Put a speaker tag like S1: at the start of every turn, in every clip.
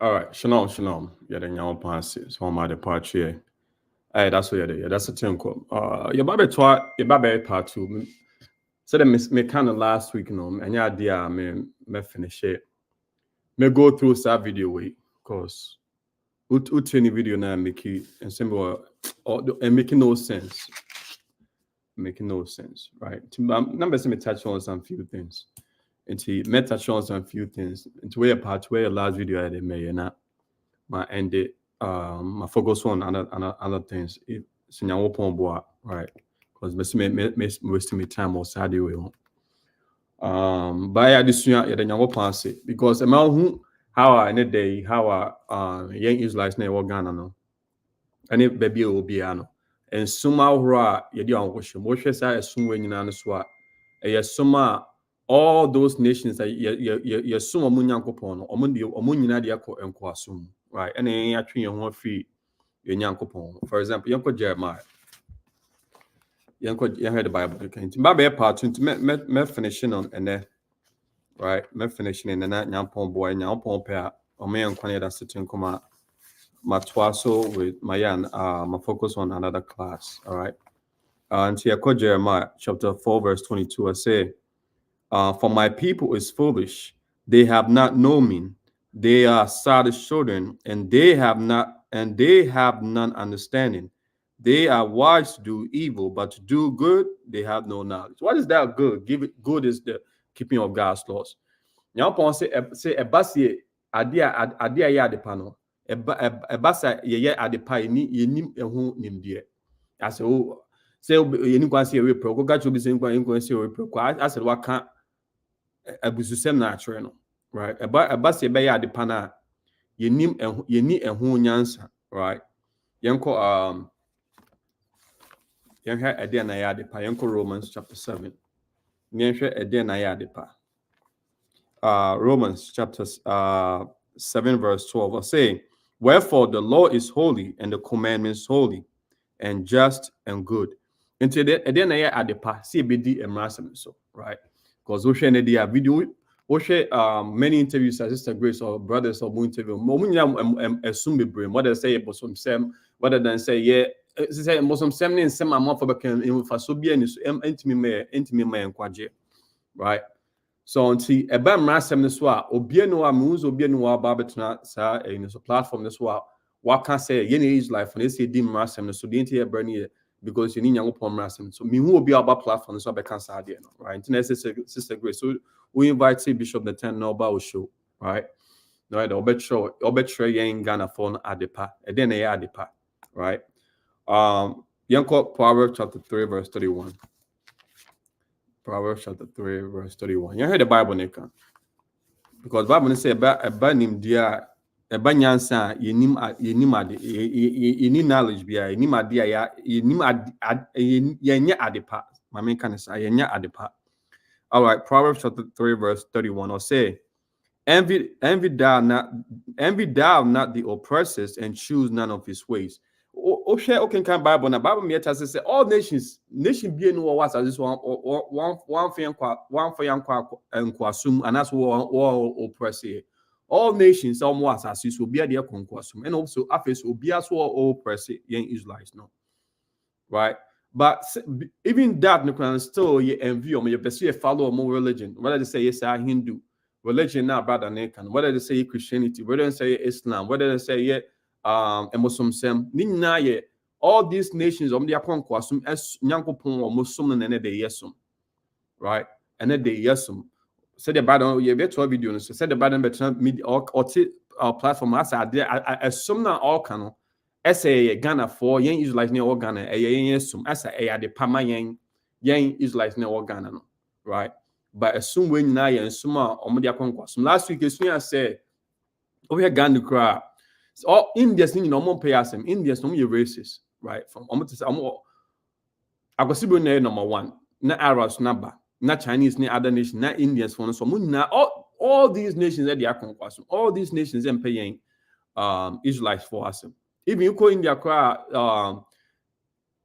S1: All right, shalom. Yeah, then y'all pass it. So I'm at the part here. Hey, that's what yeah, that's a team call. Your baby part two. So then me kind of last week, and yeah, idea me finish it. Me go through that video way, cause any video now make it and simple or and making no sense. Making no sense, right? Numbers me touch on some few things. And to me touch on some few things. Into where part where your last video I did me and my end it my focus on other things. It senior open board, right? Because me wasting my time or sad way. But yeah, this year the young pass it because the man who how I in a day how young Israelites na Ghana no and it baby will be ano and suma hura yedi on wo say sum we nyina no so a suma all those nations that ye sum omo nyankopon no omo nyina de akọ enko asum right and ya twen ye ho free ye nyankopon for example yanko Jeremiah yanko you heard the Bible okay ba be part 2 me finishing on and then right me finishing and then nyampon boy nyampon pe a omo yankwane da sitin kuma my twaso with my my focus on another class. All right. And so Jeremiah chapter 4, verse 22, I say, for my people is foolish, they have not known me, they are sad children, and they have none understanding. They are wise to do evil, but to do good, they have no knowledge. What is that good? Good is the keeping of God's laws. Now, upon say a basi adia ya de pano. Ebasa ye adepa ni yenim ehu nimdie ase o say yeni kwan say we pro go ga chobi say kwan say we pro kwa ase waka abususem na atwere no right ebasa ye be ya adepa na yenim yeni ehu nyansa right yenko yenhwe ede na ya adepa yenko Romans chapter 7 yenhwe ede na ya adepa Romans chapter 7 verse 12 I say wherefore the law is holy and the commandments holy and just and good. Until then I adepa see bedi emrasem so right because we share the video we share many interviews as Sister Grace or brothers or interview mo munya assume brain what they say about some sem rather than say yeah say some sem ne sem am for back in for so bia ni so entimi me nkwaje right so until eba emrasem ne so a obie no a muzo obie no wa ba betuna sa so platform ne so a what can say yeni is life when they say dim rasem so the entire burning because you need young upon rasem so me who will be about platform so be cancer idea right sister Grace so we invite Bishop the 10 no about show right no the obetro yen Ghana phone adepa and then they adepa right yanko Proverbs chapter 3 verse 31 Proverbs chapter 3 verse 31 you heard the Bible neka because Bible say about nim dia eba nyansa yenim knowledge bia yenim ade ya yenim yenye adepa mama kan say yenye adepa all right Proverbs chapter 3 verse 31 or say envy thou not the oppressors and choose none of his ways share okay kan Bible na Bible me tell say all nation be no was as this one for yankwa assume and that's what oppress here all nations almost as will be at their conquasum and also affairs will be as well all press young Israelites no right but even that no can still you envy or you pursue a follow more religion whether they say yes are Hindu religion now brother Nakan whether they say Christianity whether they say Islam whether they say yeah Muslim sem nina ye all these nations their conquasum as nyankopon or Muslim and they yesum right and then they yesum said the bad on your virtual video so said the bad better media or platform as I assume na all can essay Ghana for young Israelites near Ghana assume as a the pama young Israelites near Ghana no right but assume when na and suma omodia conquest last week as I said over Ghana cry all Indians need no more pay us Indians no more racist right from almost agosibo number 1 na Arabs number not Chinese, not other nations, not Indians, for so all these nations that they are conquering, all these nations are paying Israelites for us. Even you call India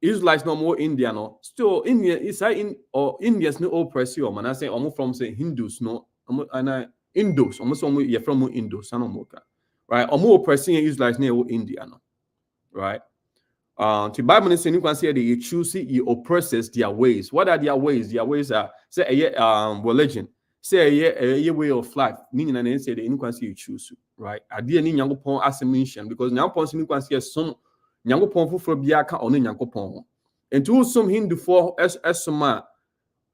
S1: Israelites no more Indian, no still India is in or Indians no oppress you, man. I say almost from say Hindus, no, and Indus, almost you're from Indus, no more. right? Or more pressing Israelites near India, no, right? The Bible is saying you can say that you choose you oppresses their ways. What are their ways? Their ways are say a religion, say a way of life. Meaning and say that you can see you choose, right? I didn't need Yankopon as a mention because now Ponsi you can see some Yankopon for Biaka on Yankopon. And to some Hindu for as some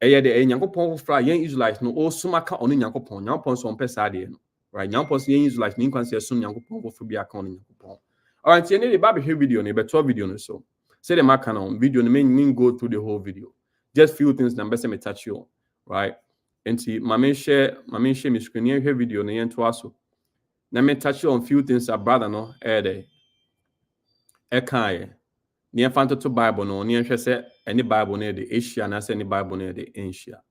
S1: ɛyɛ de Nyankopɔn foforɔ a yɛn Israelites no ɔsoma ka ɔno Nyankopɔn Nyankopɔn so ɔmpɛ saa deɛ no right Nyankopɔn so yɛn Israelites ne nkwa sɛ ɛsom Nyankopɔn foforɔ bi aka ɔno Nyankopɔn alright yɛn ne de ba bɛhwɛ video no bɛtɔ video no so sɛ de maka no video no mean go through the whole video just few things na mbɛsɛ me touch you right nti mame share me screen yɛn hwɛ video no yɛn to aso na me touch you on few things a brother no ɛyɛ de ɛkaeɛ near fanto to Bible no near say any Bible near the Asia and any Bible near the Asia.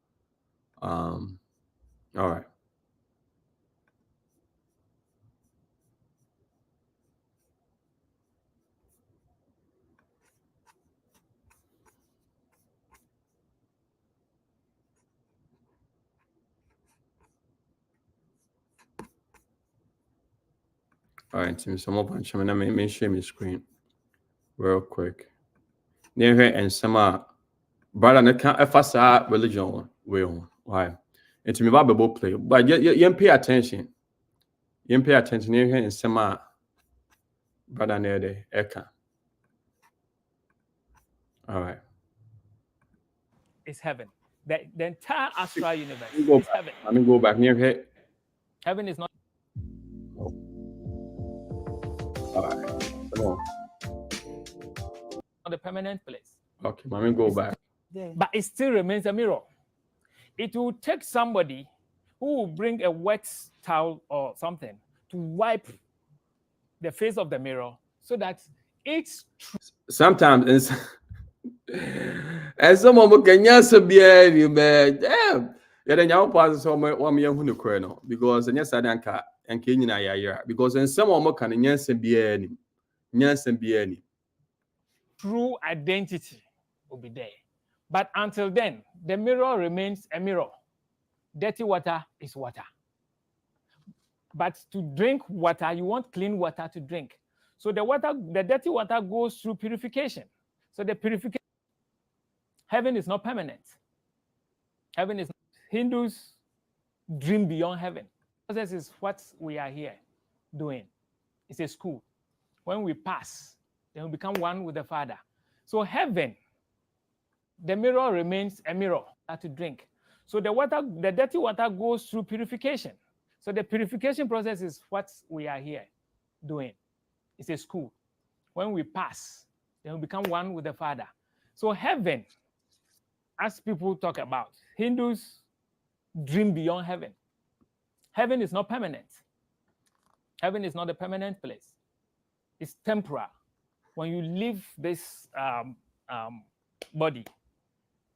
S1: All right. All right, Tim. Some up and share my screen real quick. Near here and some brother that can't emphasize religion will why. And to me Bible play, but you pay attention. You pay attention near here and some brother near the Eka. All right.
S2: It's heaven. The entire astral universe is heaven.
S1: Let me go back near here.
S2: Heaven is not.
S1: All right. Come on.
S2: Not a permanent place.
S1: Okay, let me go back.
S2: But it still remains a mirror. It will take somebody who will bring a wet towel or something to wipe the face of the mirror so that it's true.
S1: Sometimes and someone can answer be man. Damn. Yeah, then you pass so one young who no because and yes I don't care and can you because and someone can answer be any
S2: true identity will be there. But until then, the mirror remains a mirror. Dirty water is water. But to drink water, you want clean water to drink. So the dirty water goes through purification. So the purification, heaven is not permanent. Heaven is not. Hindus dream beyond heaven. This is what we are here doing. It's a school. When we pass, then we become one with the Father. So heaven, the mirror remains a mirror to drink. So the dirty water goes through purification. So the purification process is what we are here doing. It's a school. When we pass, then we become one with the Father. So heaven, as people talk about, Hindus dream beyond heaven. Heaven is not permanent. Heaven is not a permanent place. It's temporal. When you leave this body,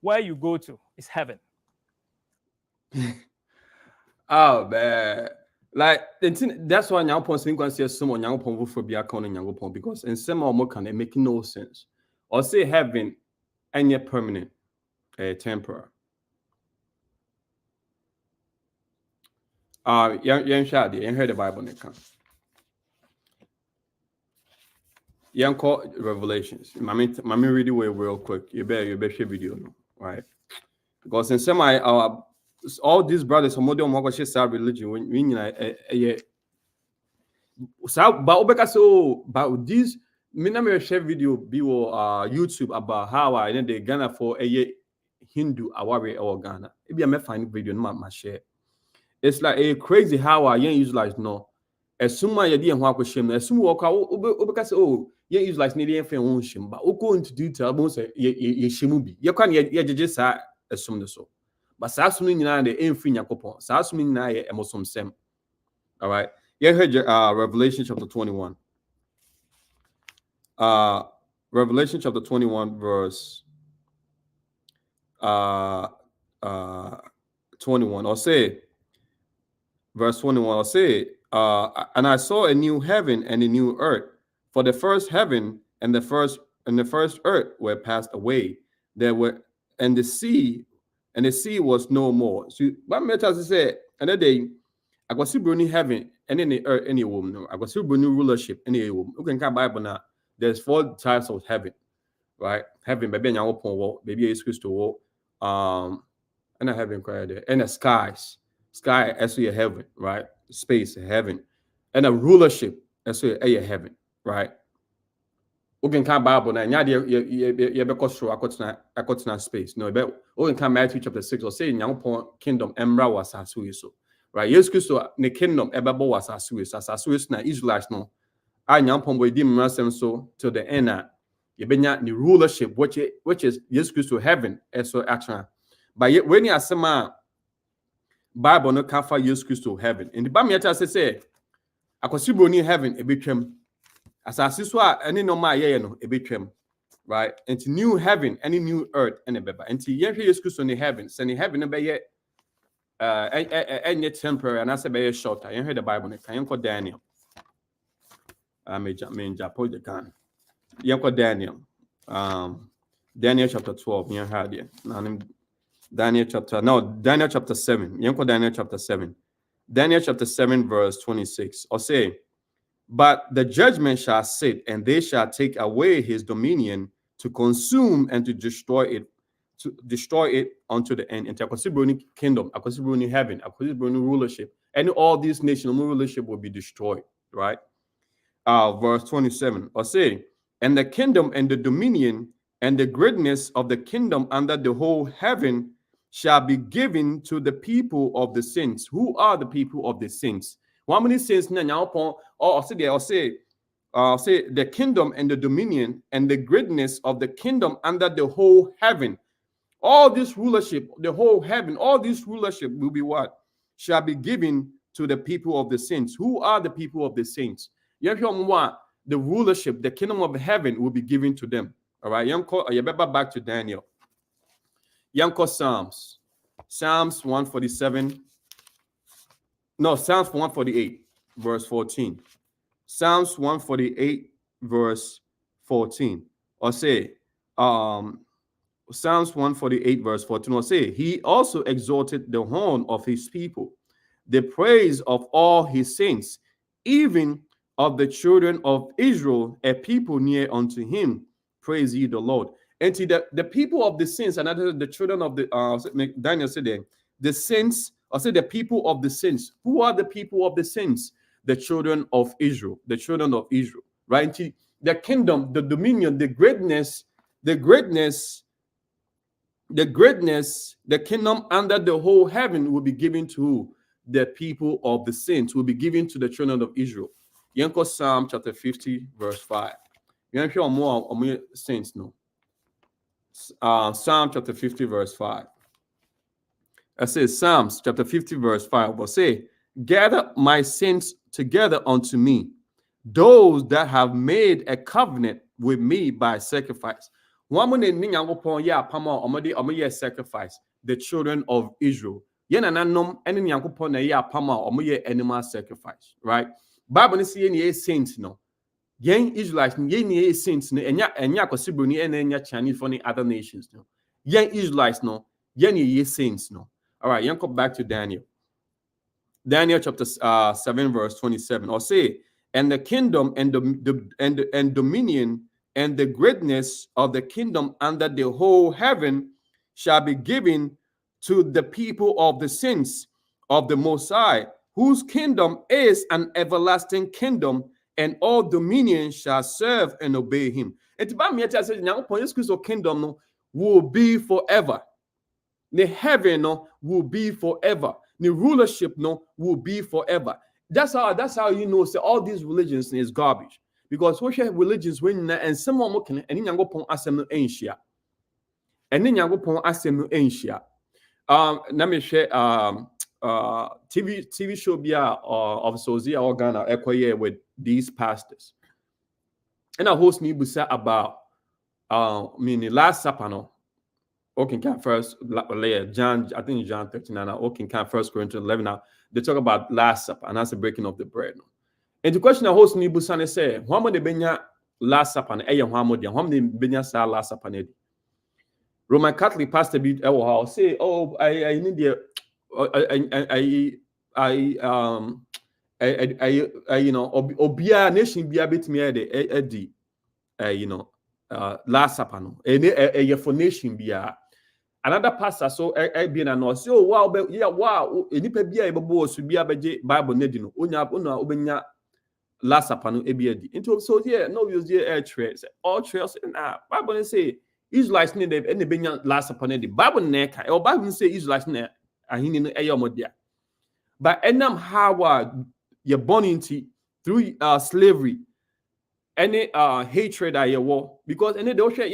S2: where you go to is heaven.
S1: Oh man, like that's why now upon saying say someone now upon for be account and upon because in some more can it make no sense. Or say heaven and yet permanent, temporal. Young Shadi, you heard the Bible Young call Revelations. I mean read it real quick. You better share video, right? Because in some all these brothers from modern Mogoshe religion when you so but about this me share video be YouTube about how I the Ghana for a Hindu aware or Ghana. If you find video no share. It's like a crazy how I young Israelites know. As soon as you didn't walk with shame, as soon as you because young Israelites need anything on shame, but go into detail about say you shimubi. You can't just assume the so. But saa assume nyina de emfiri Nyankopon. Saa assume nyina ye emosomsem. All right. You heard Revelation chapter 21. Revelation chapter 21 verse 21 or say verse 21 or say and I saw a new heaven and a new earth, for the first heaven and the first earth were passed away. And the sea was no more. So what matters is say another day I go see Bruni heaven any earth, any woman. No, I got super new rulership, any woman. You can come Bible now. There's 4 types of heaven, right? Heaven, baby, and your baby is Christo, and a heaven cry there, and the skies, sky as your heaven, right? Space, heaven, and a rulership as your heaven, right? You can come Bible now. You be cause I got space. No, you can come Matthew chapter 6 or say your kingdom embra was as so, right? Yes, Christo, the kingdom ebabo was as na Israelites no. I nyampon boy dim rasem so to the end. You benya the rulership, which is yes Christo heaven, so actually. But when you are Bible no kafa yes Christo heaven. In the Bible say akwasibro ni heaven ebetwam. Asase so a any no ma ye no ebetwam. Right? Into new heaven, any new earth, and a beba. Into yes Christo in heaven, sending heaven no be ye any temporary and as a be shorter. You heard the Bible no can you Daniel. I may Japo the gun. You Daniel. Daniel chapter 12. You heard it. Daniel chapter 7. You Daniel chapter 7. Daniel chapter 7 verse 26. Or say, but the judgment shall sit, and they shall take away his dominion to consume and to destroy it unto the end. Into a kingdom, a heaven, a rulership, and all these national rulership will be destroyed. Right? Verse 27. Or say, and the kingdom and the dominion and the greatness of the kingdom under the whole heaven shall be given to the people of the saints. Who are the people of the saints? How many saints now upon or say the kingdom and the dominion and the greatness of the kingdom under the whole heaven. All this rulership, the whole heaven, all this rulership will be what? Shall be given to the people of the saints. Who are the people of the saints? The rulership, the kingdom of heaven will be given to them. All right, back to Daniel. Psalms 147. No, Psalms 148, verse 14. Psalms 148, verse 14. Or say, Psalms 148, verse 14. Or say, he also exalted the horn of his people, the praise of all his saints, even of the children of Israel, a people near unto him. Praise ye the Lord. And to the people of the saints, and the children of the Daniel said there, the saints, or say the people of the saints. Who are the people of the saints? The children of Israel, the children of Israel, right? The kingdom, the dominion, the greatness, the kingdom under the whole heaven will be given to the people of the saints, will be given to the children of Israel. Yanko Psalm chapter 50, verse 5. You know, more saints no. Psalm chapter 50, verse 5. I say Psalms chapter 50, verse 5 will say, gather my saints together unto me, those that have made a covenant with me by sacrifice. Sacrifice, the children of Israel. Animal sacrifice, right? Bible is saying saints no. Yen Israelites, yen saints no, enya kosibro ni enya Chinese for other nations no. Yen Israelites no, yen saints no. All right, you come back to Daniel. Daniel chapter 7, verse 27. Or say, and the kingdom and the dominion and the greatness of the kingdom under the whole heaven shall be given to the people of the saints of the Most High, whose kingdom is an everlasting kingdom, and all dominion shall serve and obey him. And to me, says, kingdom will be forever. The heaven will be forever. The rulership will be forever. That's how you know. Say all these religions is garbage, because we have religions when and someone can and yango pon asem no enhia. And then yango pon asem no enhia. Na me share TV show bia of Hosea or Ghana ekoye with these pastors. And I host me busa about the last supper no. Okay, can first layer John, I think John 39 now. Okay, can first Corinthians 11 now. They talk about last supper, and that's the breaking of the bread. And the question I host me busane say, how many benya last supper and how many benya sa last supper? Roman Catholic pastor be say, oh, I need the obia nation bia betimi edi last supper no for nation bia another pastor so be na no say oh wow enipa bia ebebo so bia beje bible na di no onya obenya last supper no ebi edi into so no use trace all trails na bible say Israelites need and the benya last supper na di bible na ka or bible say Israelites na ahini no eyomodia but enam how you're born into through slavery any hatred at your war because any the ocean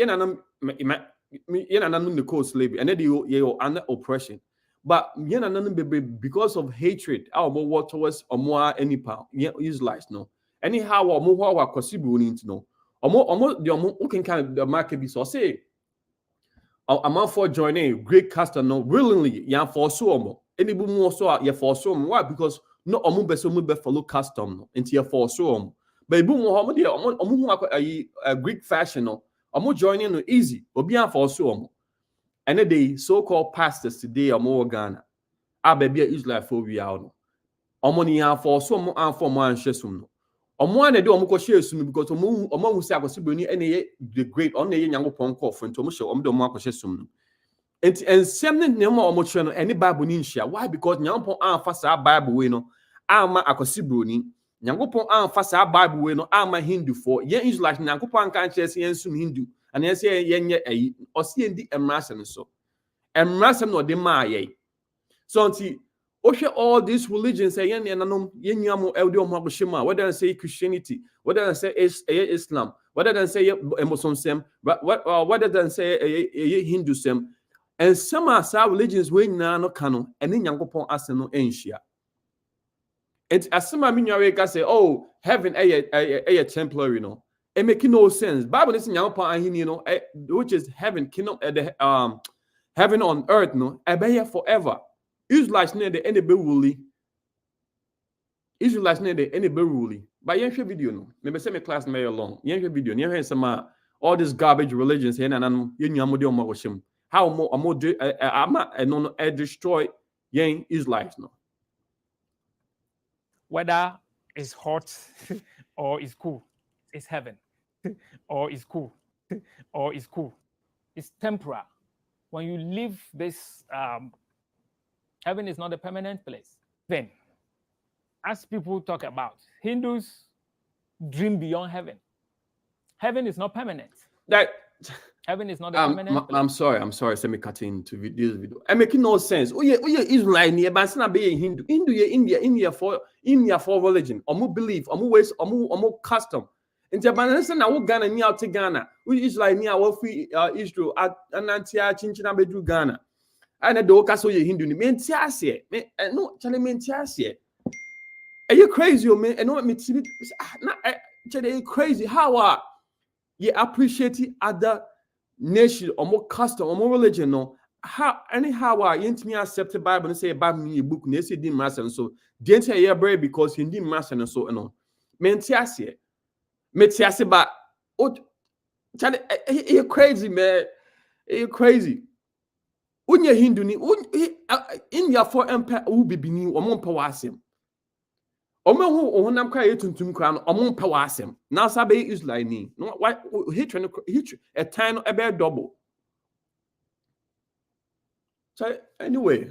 S1: the code slavery and then you under oppression but because of hatred our war towards more any power Israelites no anyhow or more possible need to know the can kind of the market be so say I'm out for joining great caster no willingly yeah for so any boom more so yeah for so why because no be follow custom no into your for so but boom a Greek fashion no joining no easy obi an for so and the so-called pastors today Ghana baby Israel for we out no ni an for so an for mo an hwesum no na de ko share sum because hu say akosiboni ene the great on ye nyankopon call for nto hye de akoshe sum no and same ne mo hye no any bible ni nhia why because nyankopon anfa sa bible we no ama akosiboni nyankopon anfa sa bible we no ama hindu for ye Israelites nyankopon kan kire se yen sum hindu and ye say yenye ayi o se endi emrasem so emrasem no de ma ye so until all these religions say whether they say Christianity, whether they say Islam, whether they say Muslim, whether they say Hinduism, and some are religions we no canon, and then Yankopon aseno enshia. And as some minyawe say, oh, heaven a temporary, you know, it making no sense. Bible is Yankopon, which is heaven, kingdom heaven on earth, no, a forever. Israelites need the any bewuli. Israelites need the any bewuli. But you video no. Maybe say my class may along. You video. You hear some all these garbage religions here and you amodi omogoshim. How more destroy young Israelites no.
S2: Whether it's hot or it's cool, it's heaven. Or it's cool, or it's cool. It's temporal. When you leave this heaven is not a permanent place. Then, as people talk about, Hindus dream beyond heaven. Heaven is not permanent. Heaven is not a permanent place.
S1: I'm sorry. Let me cut into this video. I'm making no sense. Oh yeah, Israel near, but not be Hindu. India for religion. Omu belief. Omu ways. Omu custom. In Japan, na wo Ghana ni out Ghana. We Israel ni our free Israel. Anantia chinchina bedru Ghana. And the Okaso ye Hindu ni mentiasie. No, chale mentiasie. Are you crazy, man? And no me chale crazy. How you appreciate other nation or more custom or more religion? No, how anyhow you me accept the Bible and say Bible in your book. And they say didn't master and so didn't say yeah, brave because he didn't master and so no. Mentiasie, but oh, chale, you crazy, man? You crazy? Unye Hindu ni India for empire ubi bini omon pa wasem omo honam kwa yetuntum kwa no omon pa wasem na sabe Israel ni no why hatred a time no ebe double. So anyway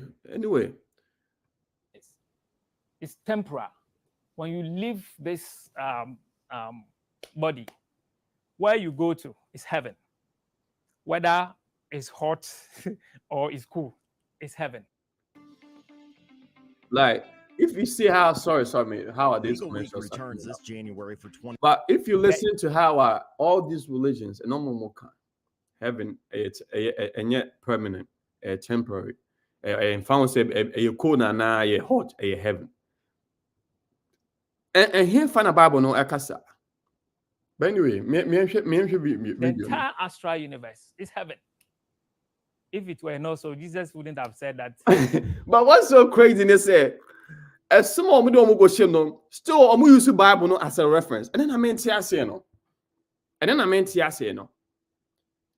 S2: it's temporal. When you leave this body, where you go to is heaven. Whether it's hot or it's cool, it's heaven.
S1: Like if you see how how are these
S3: returns this January for 20.
S1: But if you listen to how all these religions and normal heaven it's a permanent, a temporary, and found say a cold and a hot, a heaven. And here find a Bible no akasa. But anyway,
S2: the entire astral universe is heaven. If it were not so, Jesus wouldn't have said that.
S1: But what's so crazy? They say, as some of them don't go shame no, still I'm use the Bible no as a reference. And then I meant to say no.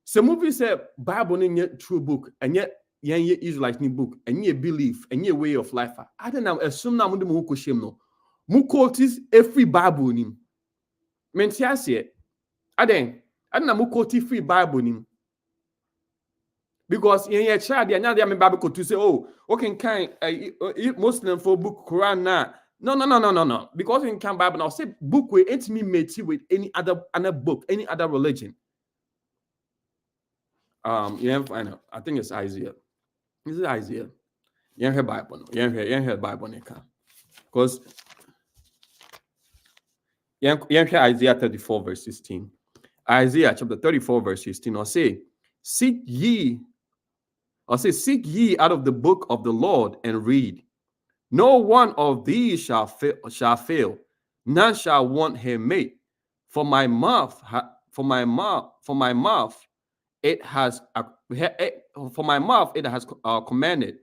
S1: Some movie say Bible in your true book, and yet Israelite new book, and ye belief, and ye way of life. I don't know. Assume now I'm go shame no. Mu quotes every Bible nim. Mentiasie. Aden. Adna mu quote free Bible nim. Because in your child, the another Bible to say, oh, okay, kind Muslim for book Quran now. No. Because in can Bible now say book with ain't me mate with any other book, any other religion. Yeah, I know. I think it's Isaiah. Is it Isaiah? You hear Bible. You hear Bible. Because you hear Isaiah 34 verse 16. Isaiah chapter 34 verse 16. Or say, seek ye out of the book of the Lord and read. No one of these shall fail. None shall want him mate. For my mouth, it has commanded,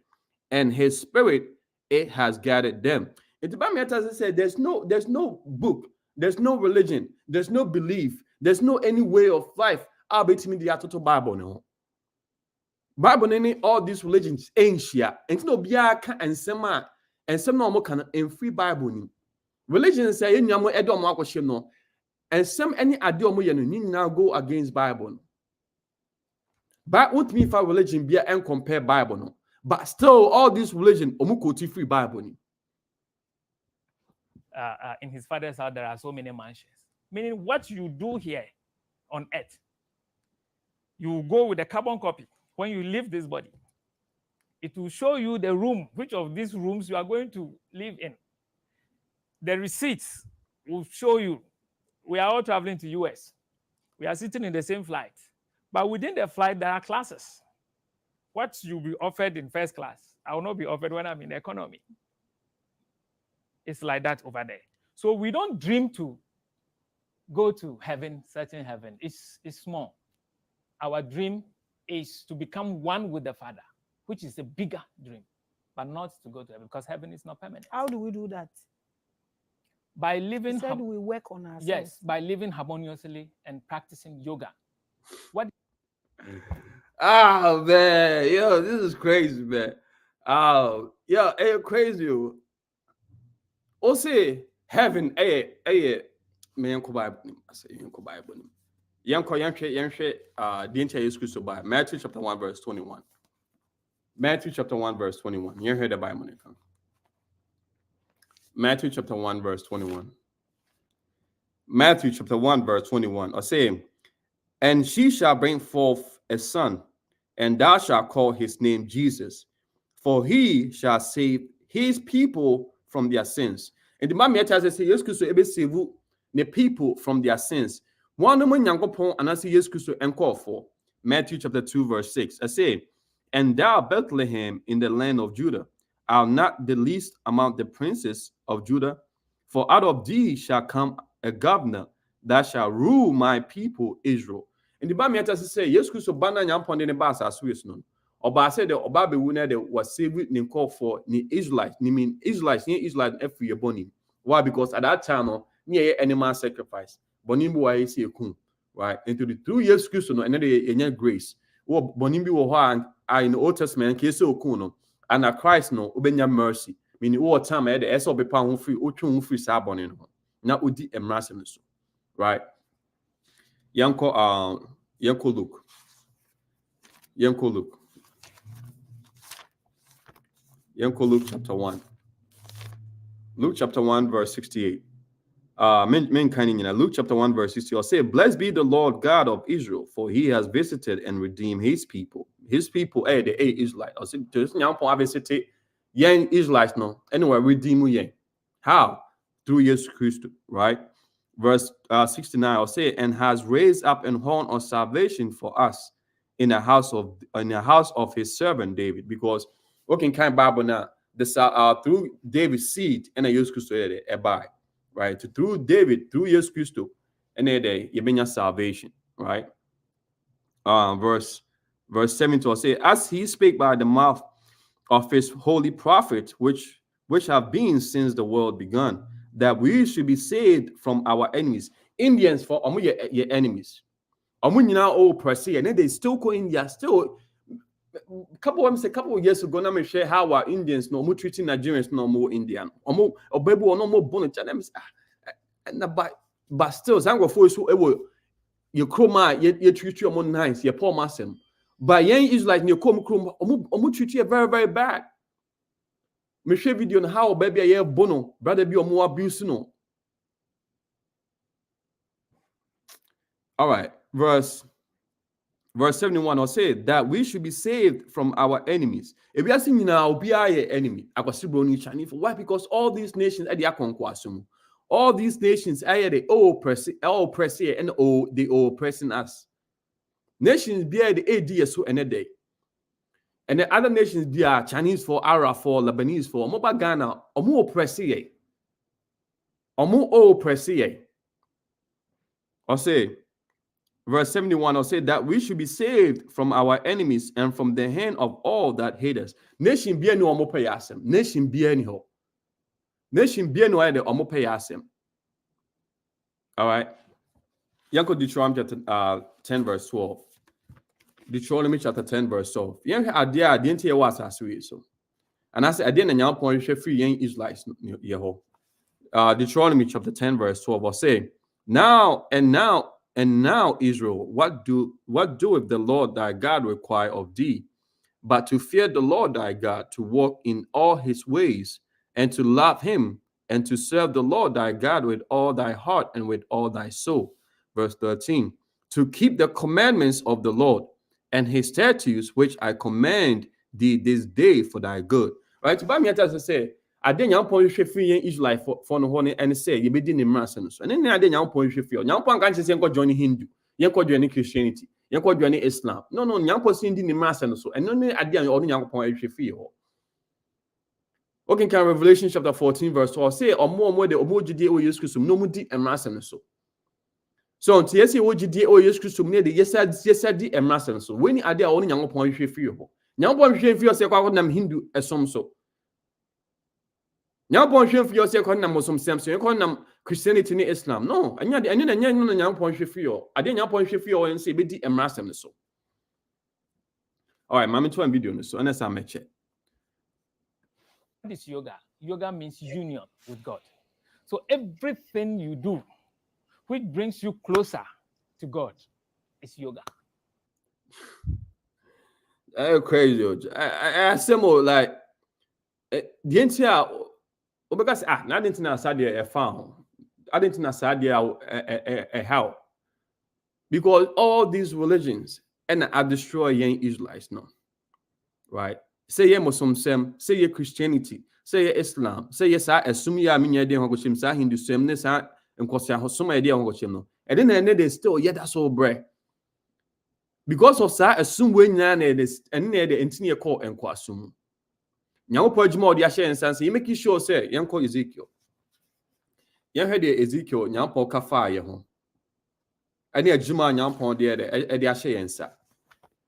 S1: and his spirit it has guided them. It doesn't say there's no book, there's no religion, there's no belief, there's no any way of life. I'll be to me the total Bible no. Bible any all these religions ancient. And no biaka and sema and some no can in free Bible ni. Religion say you nyamo edo mo akwhye no. And some any ade omo ye no ni now go against Bible. But what me for religion be and compare Bible no. But still all this religion omo quote free Bible ni.
S2: In his father's house there are so many mansions. Meaning what you do here on earth, you go with a carbon copy. When you leave this body, it will show you the room, which of these rooms you are going to live in. The receipts will show you. We are all traveling to US. We are sitting in the same flight. But within the flight, there are classes. What you'll be offered in first class, I will not be offered when I'm in economy. It's like that over there. So we don't dream to go to heaven, certain heaven. It's small. Our dream is to become one with the Father, which is a bigger dream, but not to go to heaven, because heaven is not permanent.
S4: How do we do that?
S2: By living,
S4: You said we work on ourselves.
S2: yes, by living harmoniously and practicing yoga. What?
S1: Oh man, yo, this is crazy, man. Oh, yeah, hey, crazy. O say heaven, man, Bible. I say, Bible. Yanhwe, the entire Jesus by Matthew chapter 1, verse 21. Matthew chapter 1, verse 21. You heard the Bible. Matthew chapter 1, verse 21. Matthew chapter 1, verse 21. Or say, and she shall bring forth a son, and thou shalt call his name Jesus, for he shall save his people from their sins. And the man tells say, yes, Christ ebe save the people from their sins. One woman Yankopon and I say yes Christ and call for Matthew chapter 2, verse 6. I say, and thou Bethlehem in the land of Judah are not the least among the princes of Judah, for out of thee shall come a governor that shall rule my people Israel. And the Bible tells say, yes Christ bana nyampon de ba sa Swiss no. Oba said the oba be wuna de was saved ni call for ni Israelites. Ni mean Israelites, ni Israelites every boni. Why? Because at that time no near animal sacrifice. Bonimbi wa esi ekun, right? Into the 2 years Christ no and then the grace. Wo bonimbi wo ho in the Old Testament case okun no and a Christ no obenya mercy. Meaning all time the eso be pa ho free, otwe free sa boni no. Na odi emrasem so. Right? Yanko Luke. Yanko Luke chapter 1. Luke chapter 1, verse 68. Luke chapter 1, verse 60. I'll say, blessed be the Lord God of Israel, for he has visited and redeemed his people. His people, the Israelites. I'll say, to this young point, visited young Israelites, no, anyway, redeem you. How? Through Jesus Christ, right? Verse 69, I'll say, and has raised up an horn of salvation for us in the house of his servant David. Because working kind Bible now, through David's seed and a Jesus Christ by. Right, through David, through Jesus Christ, and then you bring salvation, right? Verse 17 will say, as he spake by the mouth of his holy prophet, which have been since the world begun, that we should be saved from our enemies. Indians for your enemies. Now all per se, and then they still go India, still couple of years ago, na me share how our Indians no more treating Nigerians no more Indian. Or baby or no more bonnet. And but still, Zango for so you chroma, you treat you more nice, you poor massem. But young is like you come chrome, treat you very, very bad. Me share video on how baby a year bono, brother be more abuse no. All right, verse 71 will say that we should be saved from our enemies. If we are seeing now, be our enemy. Why? Because all these nations are the all these nations are the oppressing and the oppressing us. Nations be the AD so and a day. And the other nations be Chinese for Arab for Lebanese for Moba Ghana or more oppressing. Or more oppressing. Or say verse 71 will say that we should be saved from our enemies and from the hand of all that hate us. Nation be no omo pay asem. Nation be any ho. Nation be no ide omo pay asem. All right. Yanko Deuteronomy chapter 10 verse 12. Deuteronomy chapter 10 verse 12. Yanko adia didn't hear what I say so. And I said I didn't know point free young Israelites yeho. Deuteronomy chapter 10 verse 12 will say, now, Israel, what doeth the Lord thy God require of thee, but to fear the Lord thy God, to walk in all his ways, and to love him, and to serve the Lord thy God with all thy heart and with all thy soul. Verse 13, to keep the commandments of the Lord and his statutes, which I command thee this day for thy good. Right? But me to say, I didn't know point free Israelite for no honey and say you be in the mass and then I didn't know point free. Young point can't say join Hindu, you could join Christianity, you could join Islam. No, young person in the mass and so and no I didn't only young point free. Okay, can Revelation chapter 14 verse 12 say or more the Omoji o Jesus Christ no mudi and mass and so. So until yes, Oji o Jesus Christ near the yes di and mass and so when are there only young point free. Young point free say them Hindu as some so. Now, point for yourself, Muslim Samson, you call them Christianity in Islam. No, and yet, and then young point for you. I didn't point for you and say, Biddy and Massam. So, all right, Mammy, to a video. So, unless I make it.
S2: What is yoga? Yoga means union with God. So, everything you do which brings you closer to God is yoga.
S1: Crazy. I assemble like the entire. Because I didn't know Sadia a found. I didn't know Sadia a how. Because all these religions and I destroy young Israelites now. Right? Say ye Muslim sem, say ye Christianity, say ye Islam, say yes, I assume ya minya de hogoshim sa Hinduism, ne sa enkosia hosoma ide hogoshim no. And then they still yeah that's all bread. Because of sa assume we nyana this and ne de entini call enkwasum. Nyawo pojuma odi ahye ensanse you make sure say yanko Ezekiel. Yan head Ezekiel nyampo kafa ye ho. Ani ajuma nyampo de e de ahye ensa.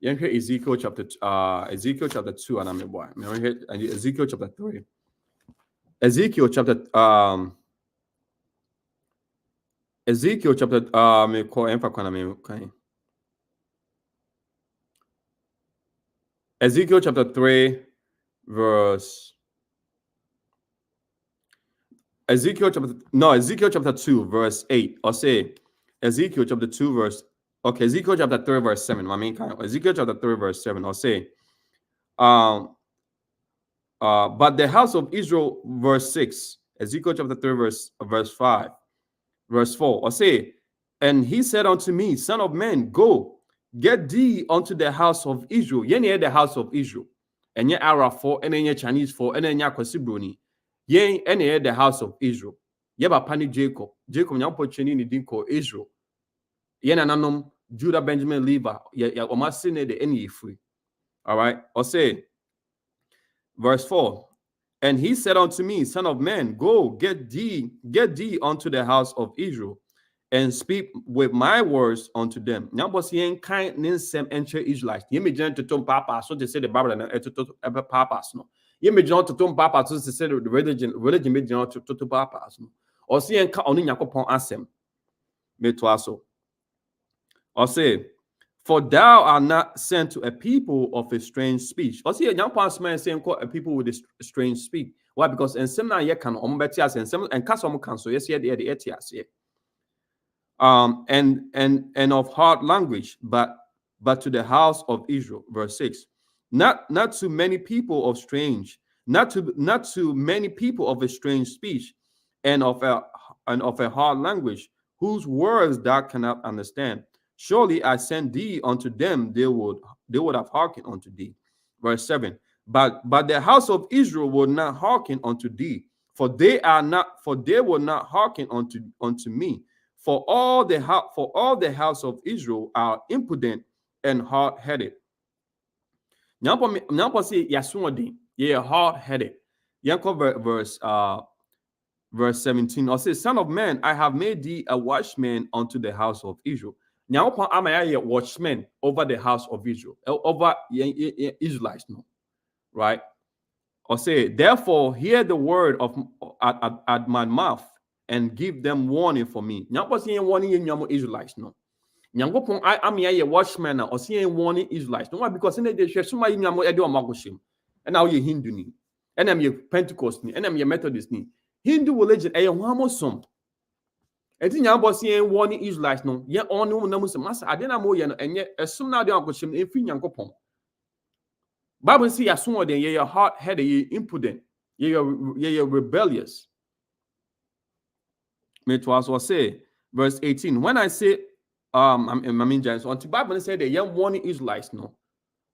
S1: Yan head Ezekiel chapter 2 and I'm boy. Ezekiel chapter 3. Ezekiel chapter me call emfa kwana me kan. Ezekiel chapter 3 verse Ezekiel chapter 2 verse 8 or say Ezekiel chapter 2 verse Ezekiel chapter 3 verse 7 my main kind Ezekiel chapter 3 verse 7 or say but the house of Israel verse 6 Ezekiel chapter 3 verse 5 verse 4 or say and he said unto me son of man go get thee unto the house of Israel ye the house of Israel and ye Arab for and ye Chinese for and ye Kwasibroni ye and ye the house of Israel ye ba pani Jacob nyampo cheni ni din ko Israel ye nananom Judah Benjamin Levi ye omasine de any free. All right or say verse 4 and he said unto me son of man go get thee unto the house of Israel and speak with my words unto them. Now, but ye kind ninsem enter Israelites. Ye me join to tom papa so to say the Bible and to papas no. Ye me join to tom papa so to say the religion me join to papas no. Or see enka oni Yakopon asem. Me to aso. Or say For thou art not sent to a people of a strange speech. Or see, young past man saying a people with a strange speech. Why? Because in some ye can ombetias and some and cast cancel. Yes, the etias. And of hard language, but to the house of Israel. Verse 6. Not to many people of strange, not to many people of a strange speech, and of a hard language, whose words thou cannot understand. Surely I send thee unto them, they would have hearkened unto thee. Verse 7. But the house of Israel would not hearken unto thee, for they will not hearken unto me. For all the house of Israel are impudent and hard-headed. Nyampo say yaswodi, ye hard-headed. Yanko verse 17. Or say, Son of man, I have made thee a watchman unto the house of Israel. Nyampo amaya watchman over the house of Israel, over Israelites, no, right? Or say, therefore, hear the word of at my mouth and give them warning for me. Nyampo say warning in Israelites, no. Nyankopon I a watchman now or seeing warning Israelites. No, why? Because in the share somebody nyamo edo amagoshim. And now you Hindu ni. And I'm your Pentecost ni. And I'm your Methodist ni. Hindu religion a wamosom. And in nyambo seeing warning Israelites no. Ye on no namusum. Master adena mo ye no and yet assume now the amagoshim in free nyankopon. Bible say assume then ye hard-headed, ye impudent, ye rebellious. May it also say verse 18. When I say I mean, James, on the Bible said that young warning Israelites, no,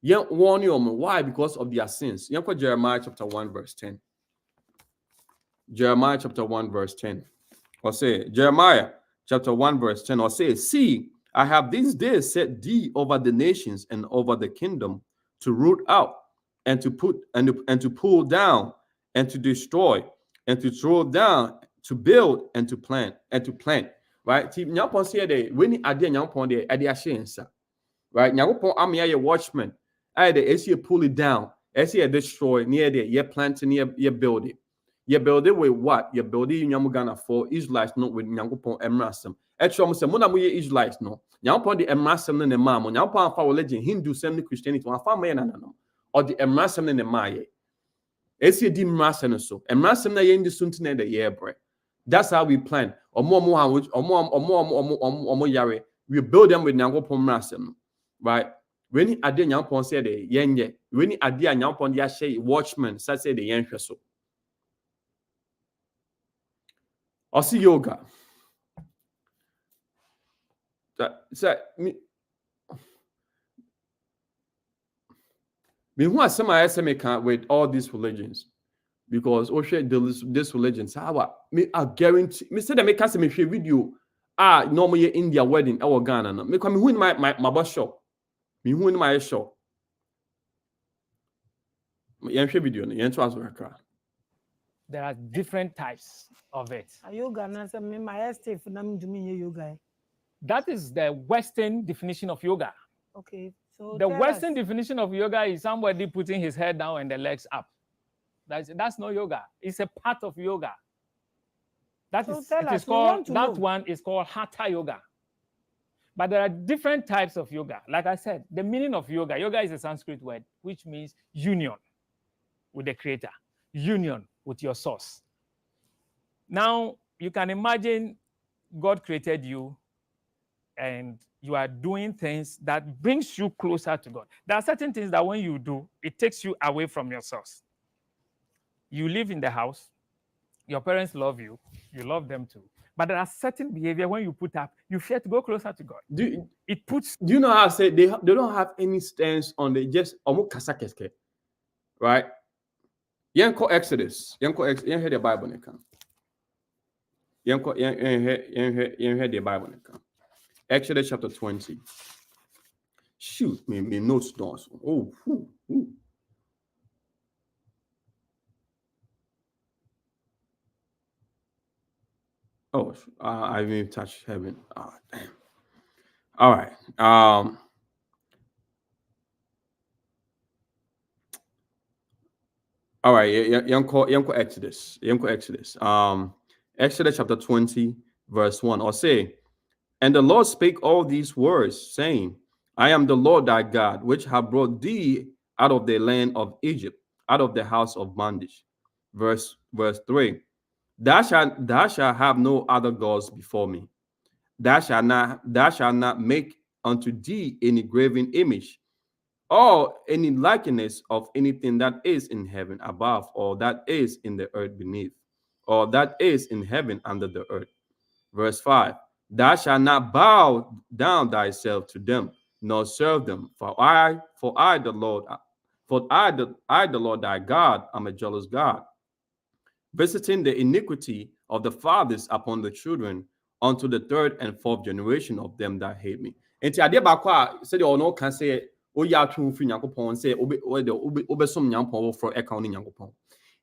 S1: young warning them. Why? Because of their sins. Young Jeremiah chapter 1, verse 10. Jeremiah chapter 1, verse 10. Or say, Jeremiah chapter 1, verse 10. Or say, see, I have these days set thee over the nations and over the kingdom to root out and to put and to pull down and to destroy and to throw down, to build and to plant Right? Nyapon say that when he ade nyapon there ade ashensa. Right? Nyapon am ye watchman. I the as you pull it down, as you destroy near there, you plant near you build it. You build it with what? You build it in Ghana for Israelites, not with Nyapon emrasem. Actually, say mona mo ye Israelites no. Nyapon the emrasem ne mamo. Nyapon fa religion Hinduism Christianity. One fa me na or the emrasem ne maye. As you di emrasem so. Emrasem na ye ndi suntine the year bread. That's how we plan. We build them with Nyankopon Mrasem, right? When he ade Nyankopon say the yenye, when he ade Nyankopon ya say watchman, say the yenhwe so. Also yoga. Me who are some I with all these religions. Because this religion, I guarantee. Me said that make us me share video. Normally India wedding our Ghana. No, me come who in my boss shop. Me who in my shop. Me share video.
S2: There are different types of it.
S4: Iuicghana, me my estate for them to me yoga.
S2: That is the Western definition of yoga.
S4: Okay, so
S2: the Western definition of yoga is somebody putting his head down and the legs up. That's not yoga. It's a part of yoga. That one is called Hatha yoga. But there are different types of yoga. Like I said, the meaning of yoga is a Sanskrit word, which means union with the creator, union with your source. Now, you can imagine God created you and you are doing things that brings you closer to God. There are certain things that when you do, it takes you away from your source. You live in the house, your parents love you, you love them too. But there are certain behavior when you put up, you fear to go closer to God.
S1: Do you know how I say they don't have any stance on the just kasakeske, right? Yanko Exodus, yanko hear the Bible nekan. Yanko hear the Bible nekan. Exodus chapter 20. Shoot, me notes down. Oh, ooh. Oh, I haven't even touched heaven. Oh, damn. All right. All right. Yanko Exodus. Exodus chapter 20, verse 1. Or say, and the Lord spake all these words, saying, I am the Lord thy God, which have brought thee out of the land of Egypt, out of the house of bondage. Verse 3. Thou shalt have no other gods before me. Thou shalt not make unto thee any graven image, or any likeness of anything that is in heaven above, or that is in the earth beneath, or that is in heaven under the earth. Verse 5. Thou shalt not bow down thyself to them, nor serve them, for I the Lord thy God am a jealous God, visiting the iniquity of the fathers upon the children unto the third and fourth generation of them that hate me. Enti ade baako a said you no can say oya atwe fi Nyankopɔn say obesom Nyankopɔn for eka oni Nyankopɔn.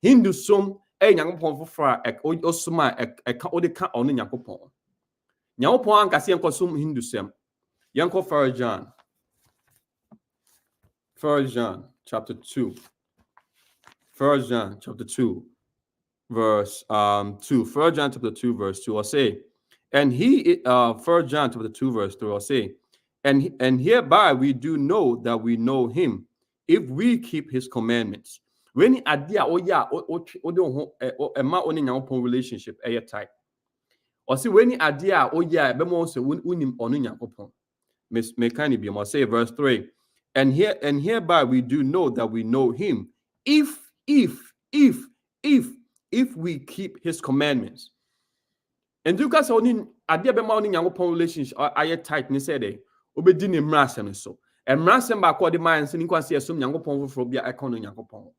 S1: Hinduism Nyankopɔn for osoma eka ode ka oni Nyankopɔn. Nyankopɔn anka se enkosom Hinduism. Yanko 1 John chapter 2. 1 John chapter 2 verse 2. 1 John chapter 2 verse 2 or say, and 1 John chapter 2 verse 3 or say, and hereby we do know that we know him if we keep his commandments. When idea ema oni Nyankopɔn relationship type. Or see when idea bemo se unim onu Nyankopɔn. May kind be more say verse 3. And hereby we do know that we know him if we keep his commandments. And you guys only idea be only Nyankopɔn relationship tight ni say dey obedi ne mmrasem so. And mmrasem ba kwa de man se ni kwa se asum Nyankopɔn foforo bia ekono Nyankopɔn.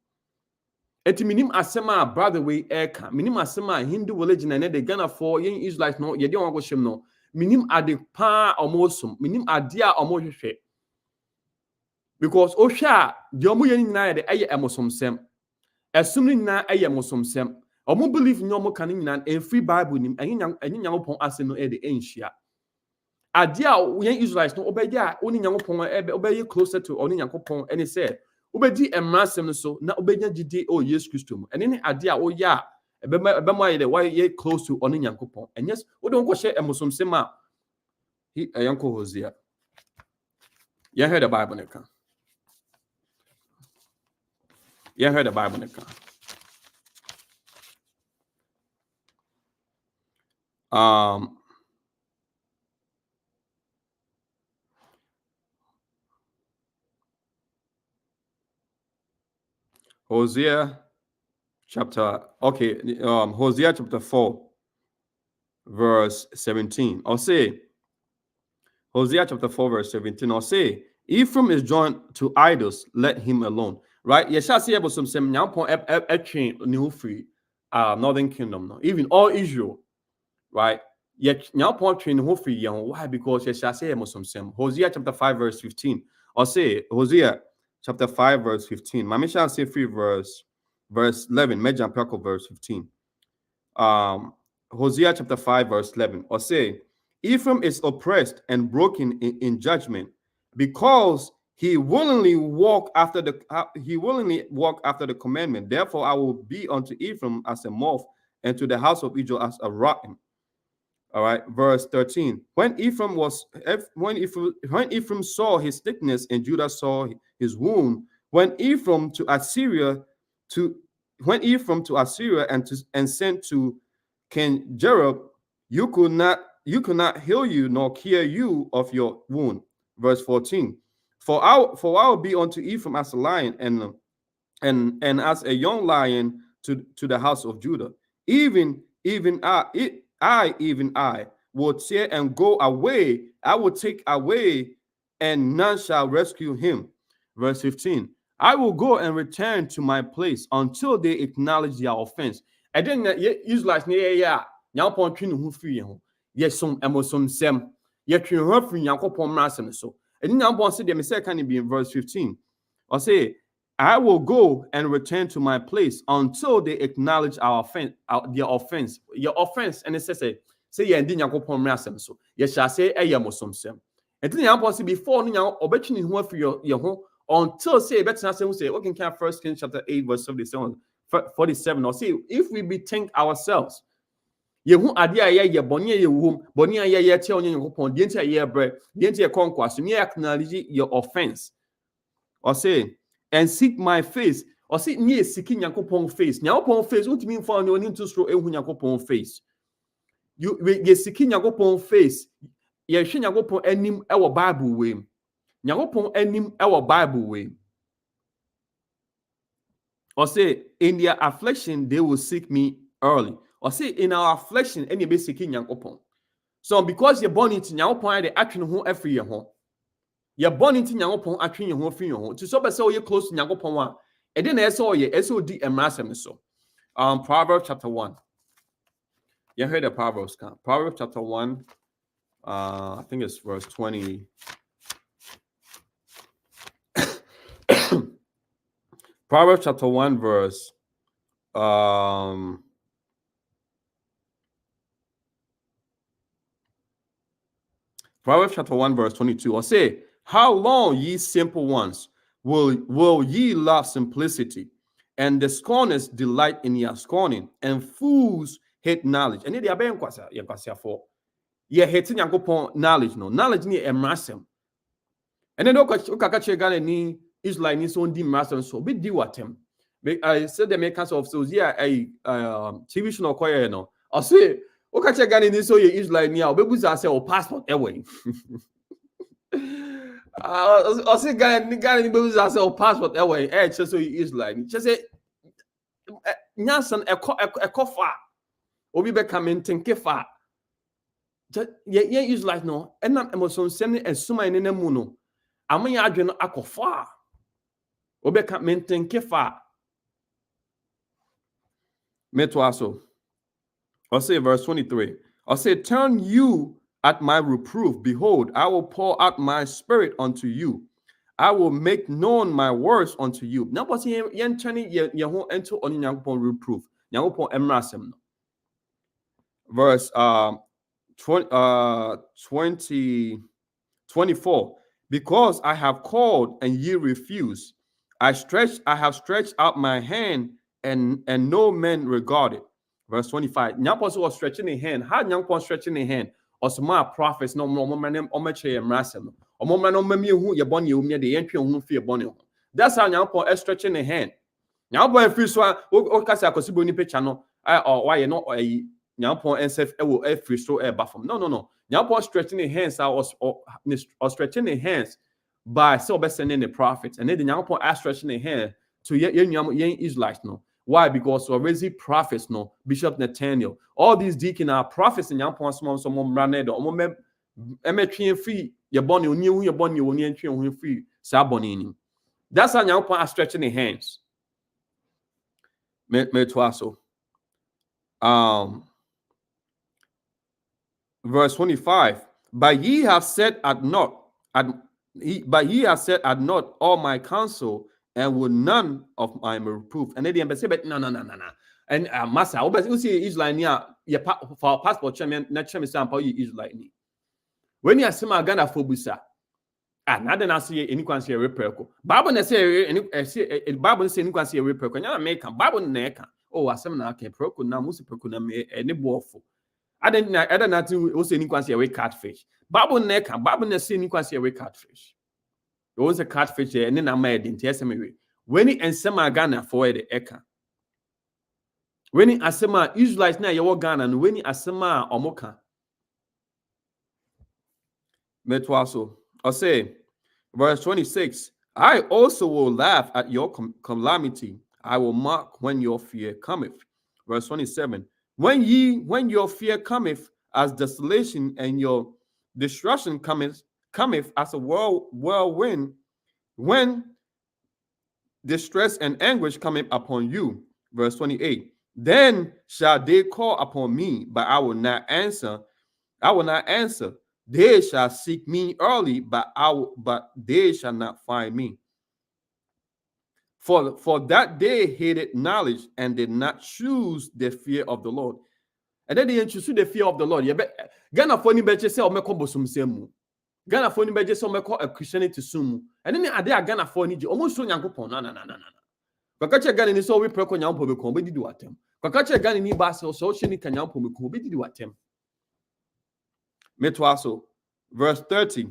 S1: Eti minim asem a brother we eka minim asem a Hindu religion and the Ghana for yen Israelites no ye dey wan go shem no minim ade pa omosum minim ade a omohwehwe. Because Osha, the Omuyan na the Aya Emosom Sem, assuming na Aya Mosom Sem, or more believe no more canning and free Bible him, and young upon us in the ancient. Adia, we ain't Israelites no obey ya, only young upon obey closer to only young upon, and he said, Obey and Massam so, not obey GD or yes Christum, and any idea, oh ya, a bema the why ye close to only young upon, and yes, we don't go share Emosom Sema. He a young Hosea. You heard the Bible, Nika. You heard the Bible, Nika. Hosea chapter 4 verse 17. I'll say Hosea chapter 4 verse 17. I'll say Ephraim is joined to idols, let him alone. Right? Yes, I see about some new free northern kingdom no. Even all Israel, right? Yet now point train who free young. Why? Because yes, I say about some Hosea chapter 5 verse 15. I'll say Hosea chapter 5 verse 15. My mission say 3 verse 11. Major and verse 15. Hosea chapter 5 verse 11. Or say Ephraim is oppressed and broken in judgment, because he willingly walk after the commandment. Therefore, I will be unto Ephraim as a moth, and to the house of Israel as a rotten. All right, verse 13. When Ephraim saw his thickness, and Judah saw his wound, when Ephraim to Assyria and sent to King Jerob, you could not heal you nor cure you of your wound. Verse 14. For I will be unto Ephraim as a lion, and as a young lion to the house of Judah. Even I will tear and go away. I will take away, and none shall rescue him. Verse 15. I will go and return to my place until they acknowledge their offense. And then Israelites now point who free him. Yes, some emotion sem. Yet you heard from Yankopon Massam so. And now one said, can it be in verse 15? Or say, I will go and return to my place until they acknowledge our offense, their offense. Your offense, and it says, say, yeah, and then Yankopon Massam so. Yes, shall say, a yamosom sem. And then you want to before now, or betting who for your home until say, better say, okay, can 1 Kings chapter 8, verse 47, or say, if we bethink ourselves, Ye hu ade a ye boni ye wom, boni a ye tie onye Nyankopɔn, de nti a ye bre, de nti ye conquest, me acknowledge your offense. Or say, and seek my face. Or say, me seeking Nyankopɔn face. Nyankopɔn face, what mean for no need to throw ehu Nyankopɔn face. You seeking Nyankopɔn face. Ye hwe Nyankopɔn anim ewo Bible way. Nyankopɔn anim ewo Bible way. Or say, in their affliction, they will seek me early. Or say, in our affliction, any be seeking Nyankopɔn. So because you're born into Nyankopɔn, the action who every year home. You're born into Nyankopɔn, action your home, free your home. To so say you're close to Nyankopɔn one. And then SO ye SOD and Rasem so. Proverbs chapter 1. You heard the Proverbs count. Proverbs chapter 1. I think it's verse 20. Proverbs chapter 1, verse Proverbs chapter 1, verse 22. Or say, how long, ye simple ones, will ye love simplicity, and the scorners delight in your scorning, and fools hate knowledge. And they are being for ye hating Yankopon knowledge, no knowledge ni emrasem. And then okay Ghana ni Israelites ni so di master so be di watem. I said the makers of so yeah a TV show no koye no. I say okay Ghana ni so ye Israelite ni obebuza say o passport away. I say Ghana ni bebuza say o passport away. Just so ye Israelite. Just say nyansan ekofa obi be commenting kefa. Ye Israelite no enam emotion semi esuma ene mu no. Amanya adwe no akofa. Obeka menten kefa. Metwaso. I'll say verse 23. I'll say, turn you at my reproof. Behold, I will pour out my spirit unto you. I will make known my words unto you. Now, but yen turning ye won't enter on Yankopon reproof. Yankopon emrasem. Verse 24. Because I have called and ye refuse. I have stretched out my hand and no man regarded. Verse 25. Nyampos was stretching a hand. How Nyampos stretching a hand? Or some prophets no more man omeche emrasem. Or more man omemi who ye born you me the entry on fear bonny. That's how Nyampos is stretching a hand. Nyampos free so o kasa akosibo ni picture no or why you not a Nyampos and self e free so e bafom. No. Nyampos stretching a hands or stretching a hands by so be sending the prophets, and then the Nyankopon are stretching a hand to yen Israelites no. Why? Because already prophets no, Bishop Nathaniel, all these deacons are prophets in Nyankopon some branded or emetri free your body you your body you entry on free sabonini. That's how Nyankopon are stretching the hands. Me twaso. Verse 25. But ye have said at naught all my counsel, and will none of my reproof. And then they say, but no. And Master, I bet you see Israel near your for passport chairman, not chairman sample you Israel. When you are some Ghana for Busa, and I don't see any can see a reperco. Bible say any Bible say any can see a reperco. Now make Bible neck. Oh, I some now can perco now must perco na me any boffo. I don't know also any can see a catfish. Bible neck and Bible say any can see a catfish. There was a catfish there, and then I made it. Yes, when it and some Ghana for the eka. When it asema Israelites na your Ghana, and when it asema omoka. Metwaso. I say, verse 26. I also will laugh at your calamity. I will mock when your fear cometh. Verse 27. When your fear cometh as desolation, and your destruction cometh as a whirlwind, when distress and anguish cometh upon you. Verse 28. Then shall they call upon me, but I will not answer. They shall seek me early, but they shall not find me. For that they hated knowledge and did not choose the fear of the Lord. And then they choose the fear of the Lord. Ghana for anybody say omeko bosum semu. Ghana for anybody say omeko a Christianity sumu. And then ade Ghana for ni almost so Nyankopon. No. Because Ghana ni so we preko Nyankopon be kon be di do atem. Kakache Ghana ni basa so shini kanyampo meku bi didi watem. Metwaso verse 30.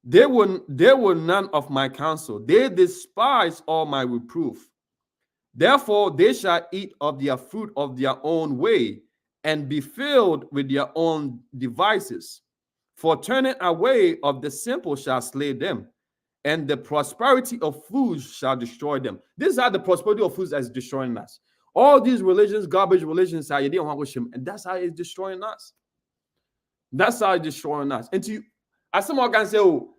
S1: They were none of my counsel. They despise all my reproof. Therefore, they shall eat of their fruit of their own way and be filled with their own devices. For turning away of the simple shall slay them, and the prosperity of fools shall destroy them. These are the prosperity of fools that's destroying us. All these religions, garbage religions, and that's how it's destroying us. That's how it's destroying us. And to as someone can say, oh,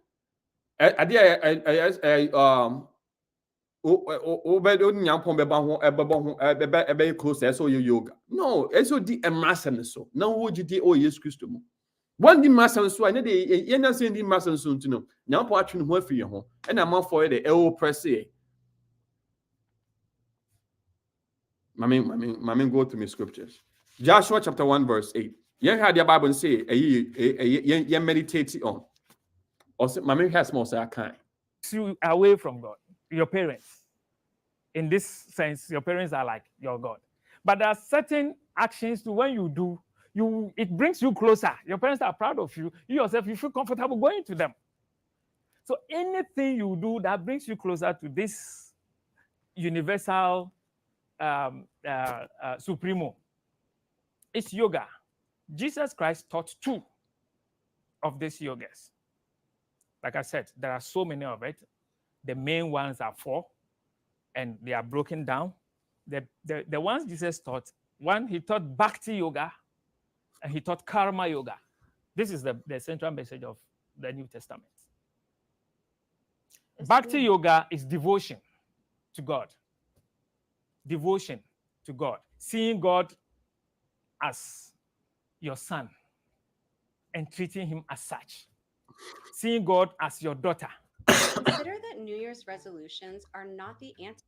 S1: close so yoga. No, so the emerson so. Now would you do yes Christo? One the master so I know the you're saying the master soon to know. Now watching who for your home, and I'm all for the L press. Mammy, go to me scriptures. Joshua chapter 1, verse 8. You had your Bible and say, you meditate on. Or Mammy has more say I can't.
S2: You away from God, your parents. In this sense, your parents are like your God. But there are certain actions to when you do, it brings you closer. Your parents are proud of you. You yourself, you feel comfortable going to them. So anything you do that brings you closer to this universal supremo, it's yoga. Jesus Christ taught 2 of these yogas. Like I said, there are so many of it. The main ones are 4, and they are broken down. The ones Jesus taught, one, he taught Bhakti Yoga, and he taught Karma Yoga. This is the central message of the New Testament. Bhakti Yoga is devotion to God. Devotion to God. Seeing God as your son and treating him as such. Seeing God as your daughter.
S5: Consider that New Year's resolutions are not the answer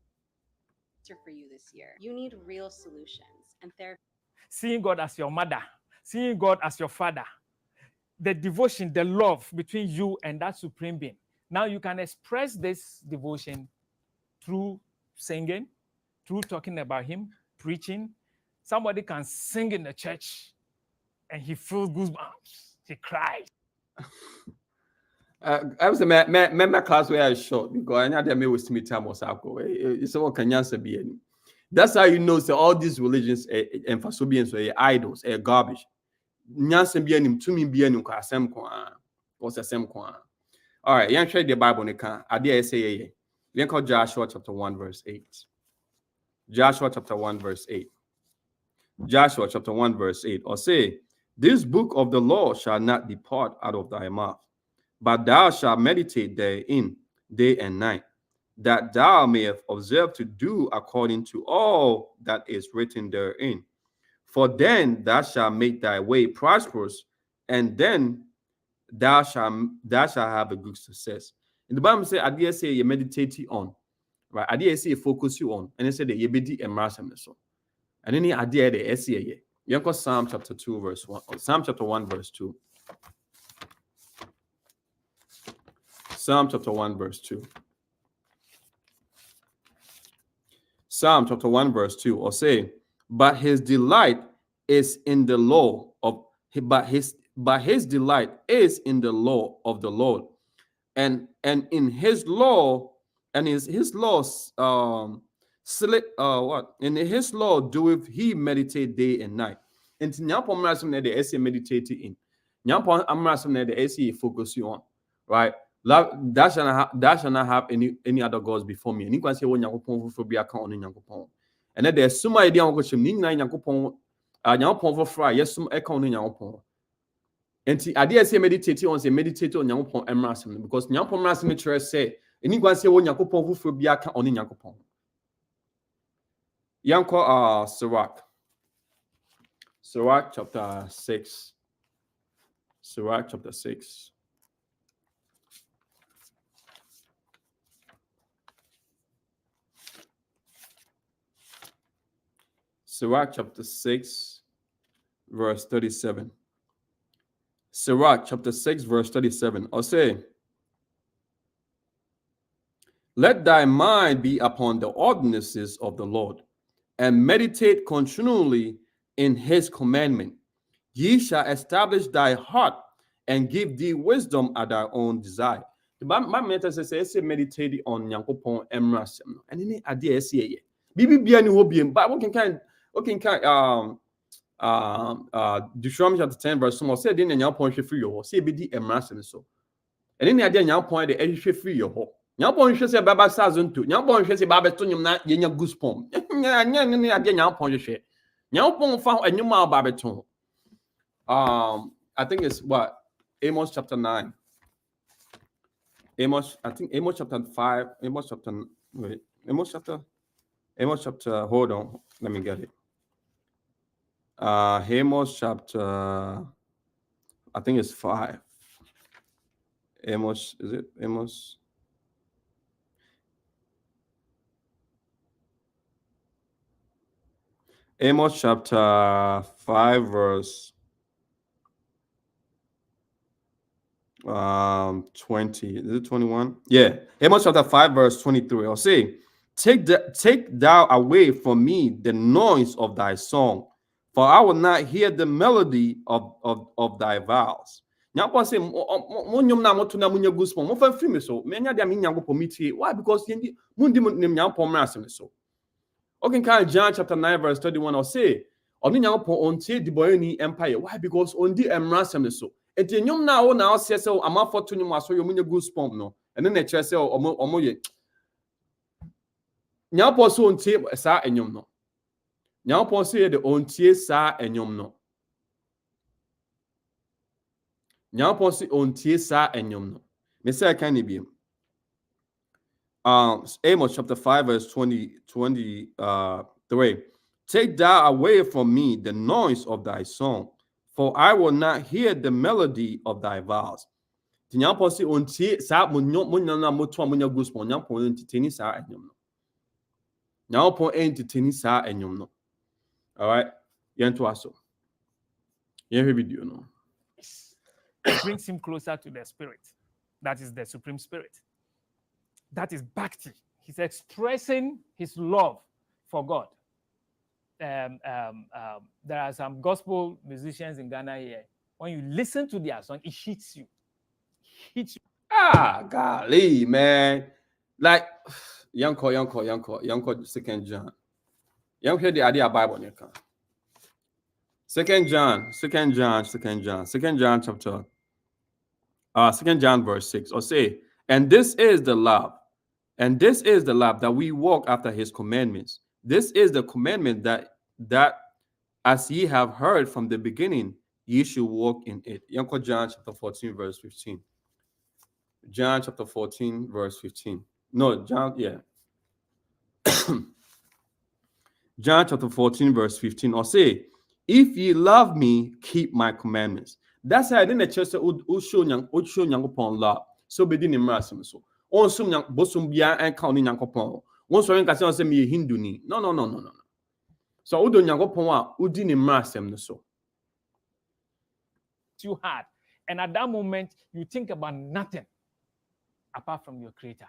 S5: for you this year. You need real solutions and therapy.
S2: Seeing God as your mother, seeing God as your father, the devotion, the love between you and that supreme being. Now you can express this devotion through singing, through talking about him, preaching. Somebody can sing in the church and he feels goosebumps. He cries.
S1: I was a member class where I short because I know that me with me time or so. It's all can answer be any. That's how you know. So all these religions and for disobedience are idols, garbage. Nyansa be any to me be any kwasem kwa. What's the same kwa? All right, you share the Bible in the can. I dare say you call Joshua chapter 1 verse 8. Joshua chapter 1 verse 8. Joshua chapter 1 verse 8. Or say, this book of the law shall not depart out of thy mouth, but thou shalt meditate therein day and night, that thou mayest observe to do according to all that is written therein. For then thou shalt make thy way prosperous, and then thou shalt have a good success. In the Bible says, I dare say you meditate on, right? I dare say you focus you on, and it said that you be the immersion. And then I dare the essay. You go Psalm chapter 2 verse 1, or Psalm chapter 1 verse 2. Psalm chapter 1 verse 2. Psalm chapter 1 verse 2. Or say, but his delight is in the law of his delight is in the law of the Lord, and in his law, and his laws what in his law doeth he meditate day and night. And nyampo mrasem na the essay meditate in. Nyampo amrasem na the essay focus you on, right? That shall not have any other gods before me. And you can say when Yakupon for be account on Yakupon. And then there's some idea on which Yakupon Yakupon for fry, yes, some account on Yakupon. And the idea say meditate on Yakupon and Massam, because Yakupon Massam say, and you can say when Yakupon for be account on Yakupon. Yanko Sirach chapter 6. Sirach chapter 6. Sirach chapter 6, verse 37. Sirach chapter 6, verse 37. Or say, let thy mind be upon the ordinances of the Lord, and meditate continually in his commandment. Ye shall establish thy heart and give thee wisdom at thy own desire. The my mentor says, meditate on Yankopon Emrasem. And any idea, see, Bibi Biani will be in, but what can Deuteronomy chapter 10, verse 1 said, then Yankopon free your say, be the Emrasem so. And any idea Yankopon the edge free your home. Yankopon should say, Baba Sazon to Yankopon should say, Baba Tonyum, not Yenya Goosepom. Any idea Yankopon share. Yankopon found a new mile Babaton. I think it's what Amos chapter 9. Amos chapter 5. Amos chapter, hold on, let me get it. Amos chapter, I think it's 5. Amos, is it Amos? Amos chapter 5 verse 20. Is it 21? Yeah. Amos chapter 5 verse 23. I'll say, take thou away from me the noise of thy song, for I will not hear the melody of thy vows. Why? Because okay, kind John chapter 9 verse 31 or say, on the empire. Why? Because on the emrasem so. And then you now say so I'm out for to so you mean your goosebump no. And then the church say omo ye. Nyapo so on tie sa enyom no. Nyapo say the on tie sa enyom no. Nyapo say on tie sa enyom no. Me say can be. Amos chapter 5 verse 23. Take thou away from me the noise of thy song, for I will not hear the melody of thy vows. Tinyapo si onti sa munyo na moto amunya gospel nyapo entertain sa enyom no. Nyapo entertain sa enyom no. All right. Yento aso. Yen video no.
S2: It brings him closer to the spirit. That is the supreme spirit. That is bhakti. He's expressing his love for God. There are some gospel musicians in Ghana here. When you listen to their song, it hits you.
S1: Ah, golly, man. Like, Yanko, Second John. Yanko, the idea of Bible. Second John chapter. 2 John verse 6. Or say, and this is the love that we walk after his commandments. This is the commandment that as ye have heard from the beginning, ye should walk in it. Yanko John chapter 14 verse 15. John chapter 14 verse 15. No, John, yeah. John chapter 14 verse 15. Or say, if ye love me, keep my commandments. That's how I didn't church who show young upon love. So be didn't embarrass so. On some young bosom bia and counting young upon. Once or in say me Hindu ni. No. So who don't young upon who didn't embarrass him so.
S2: Too hard. And at that moment, you think about nothing apart from your creator.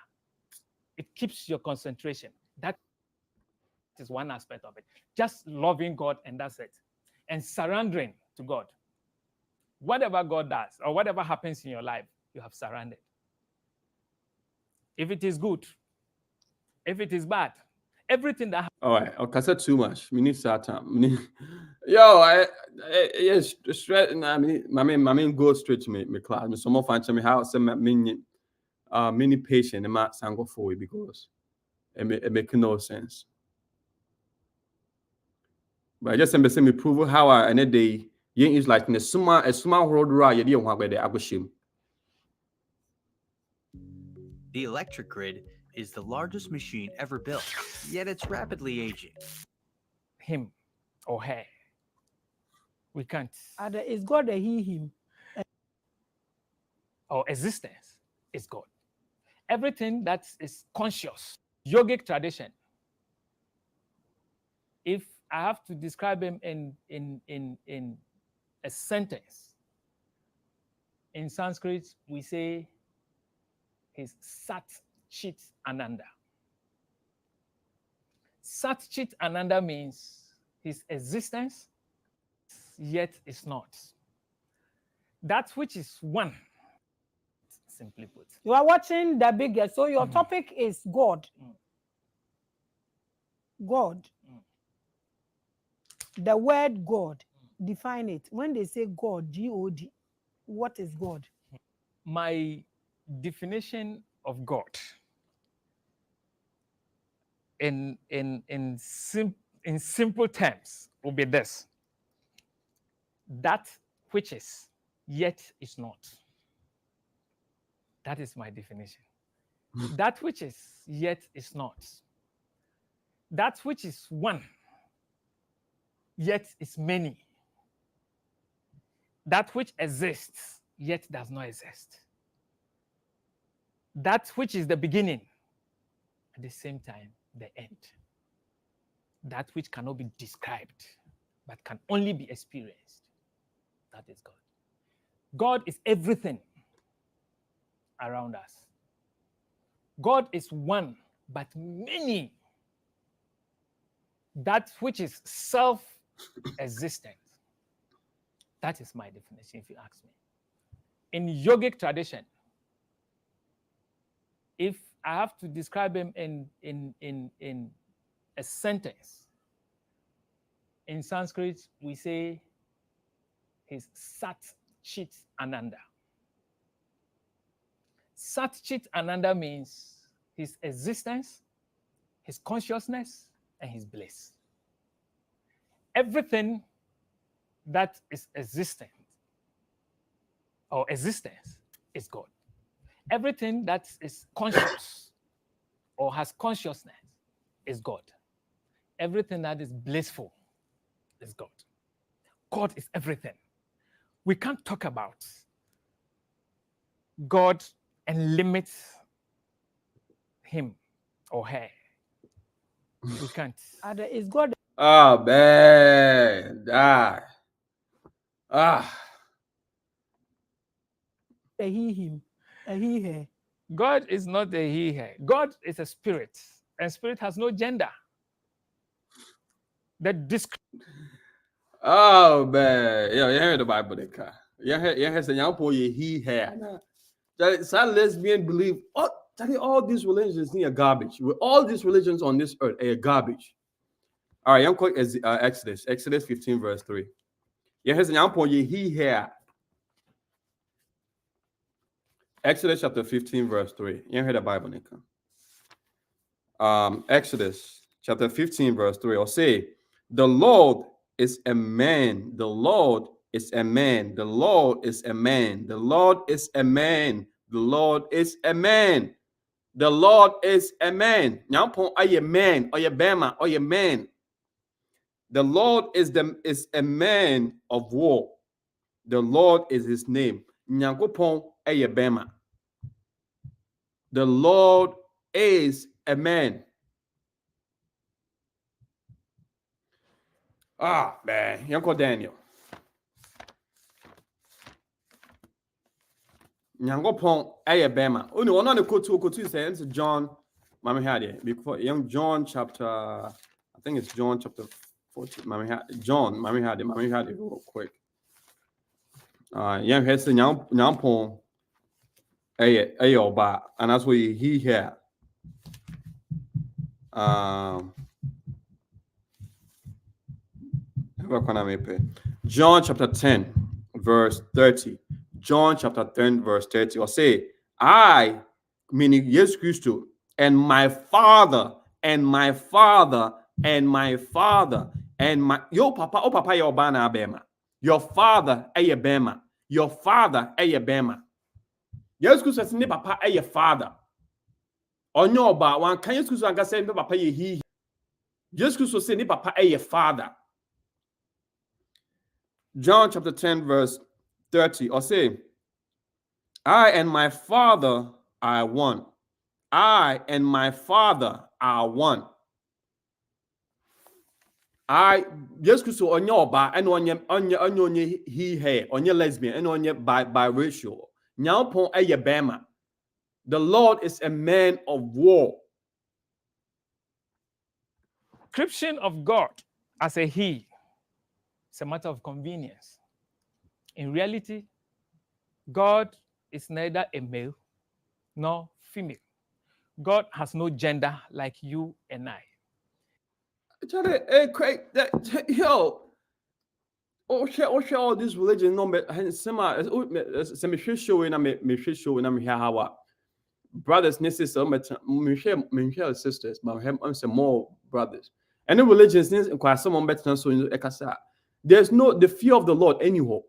S2: It keeps your concentration. That is one aspect of it. Just loving God, and that's it. And surrendering to God. Whatever God does or whatever happens in your life, you have surrendered. If it is good, if it is bad, everything that
S1: all right, okay, said too much. We need time. Yo, yes, straight. I mean, my main go straight to me class. Me some more find me how some many patient and might go for it because it make no sense. But I just say me prove how I and a day is like in a small road ride. You don't want to go shim.
S6: The electric grid is the largest machine ever built, yet it's rapidly aging.
S2: him or her, we can't.
S4: It's God that he, him.
S2: Our existence is God. Everything that is conscious, yogic tradition. If I have to describe him in a sentence, in Sanskrit we say he's Sat Chit Ananda. Sat Chit Ananda means his existence, yet is not. That which is one, simply put.
S4: You are watching the biggest. So your topic is God. God. The word God. Define it. When they say God, G-O-D, what is God?
S2: My definition of God in simple terms will be this: that which is, yet is not. That is my definition. That which is, yet is not. That which is one, yet is many. That which exists, yet does not exist. That which is the beginning, at the same time, the end. That which cannot be described, but can only be experienced. That is God. God is everything around us. God is one, but many. That which is self-existent. That is my definition, if you ask me. In yogic tradition, if I have to describe him in a sentence, in Sanskrit, we say he's Sat Chit Ananda. Sat Chit Ananda means his existence, his consciousness, and his bliss. Everything that is existent or existence is God. Everything that is conscious or has consciousness is God. Everything that is blissful is God. God is everything. We can't talk about God and limit him or her. We can't.
S4: Is God
S1: Oh man, ah.
S4: a he, him, a he, her?
S2: God is not a he, her. God is a spirit, and spirit has no gender. The
S1: Oh man, yeah, you heard the Bible, that car. You heard say, "Y'all he had." Some lesbian believe all these religions need a garbage. All these religions on this earth are garbage. All right, I'm quick as Exodus 15 verse 3. Yeah, here's an he here. Exodus chapter 15 verse 3. You heard the Bible, Nika. Exodus chapter 15 verse 3. Or say, the Lord is a man. The Lord is a man. The Lord is a man. The Lord is a man. The Lord is a man. The Lord is a man. Nyampon aye man, or bema, or man. The Lord is a man of war. The Lord is his name. Nyankopon aye bema. The Lord is a man. Ah, man. Yanko Daniel. Nyankopon aye bema. Oh no, on the kotu says John. Mama had it before young John chapter. I think it's John chapter 14. Mama had it real quick. Young has the nyampon aye oba, and that's what he had. John chapter 10, verse 30. John chapter 10, verse 30. Or say, I, meaning Jesus Christ, and my Father, and my Father, and my Father, and my your papa your bana bema. Your father aye bema. Your father aye bema. Jesus Christ ne papa aye father. Onyo oba wan kan Jesus Christ anga say ne papa ye he. Jesus Christ say ne papa aye father. John chapter 10 verse 30. Or say, I and my Father are one. I and my Father are one. I yes kuso onye oba and onye he her onye lesbian and onye biracial. Nyampon eye bema. The Lord is a man of war.
S2: description of God as a he is a matter of convenience. In reality, God is neither a male nor female. God has no gender like you and I.
S1: Craig, yo, all this religion, no, some show and I'm show and I'm here how brothers and sisters, sisters, but I'm some more brothers. And the religions, quite someone better so in Ekasa. There's no the fear of the Lord anyhow.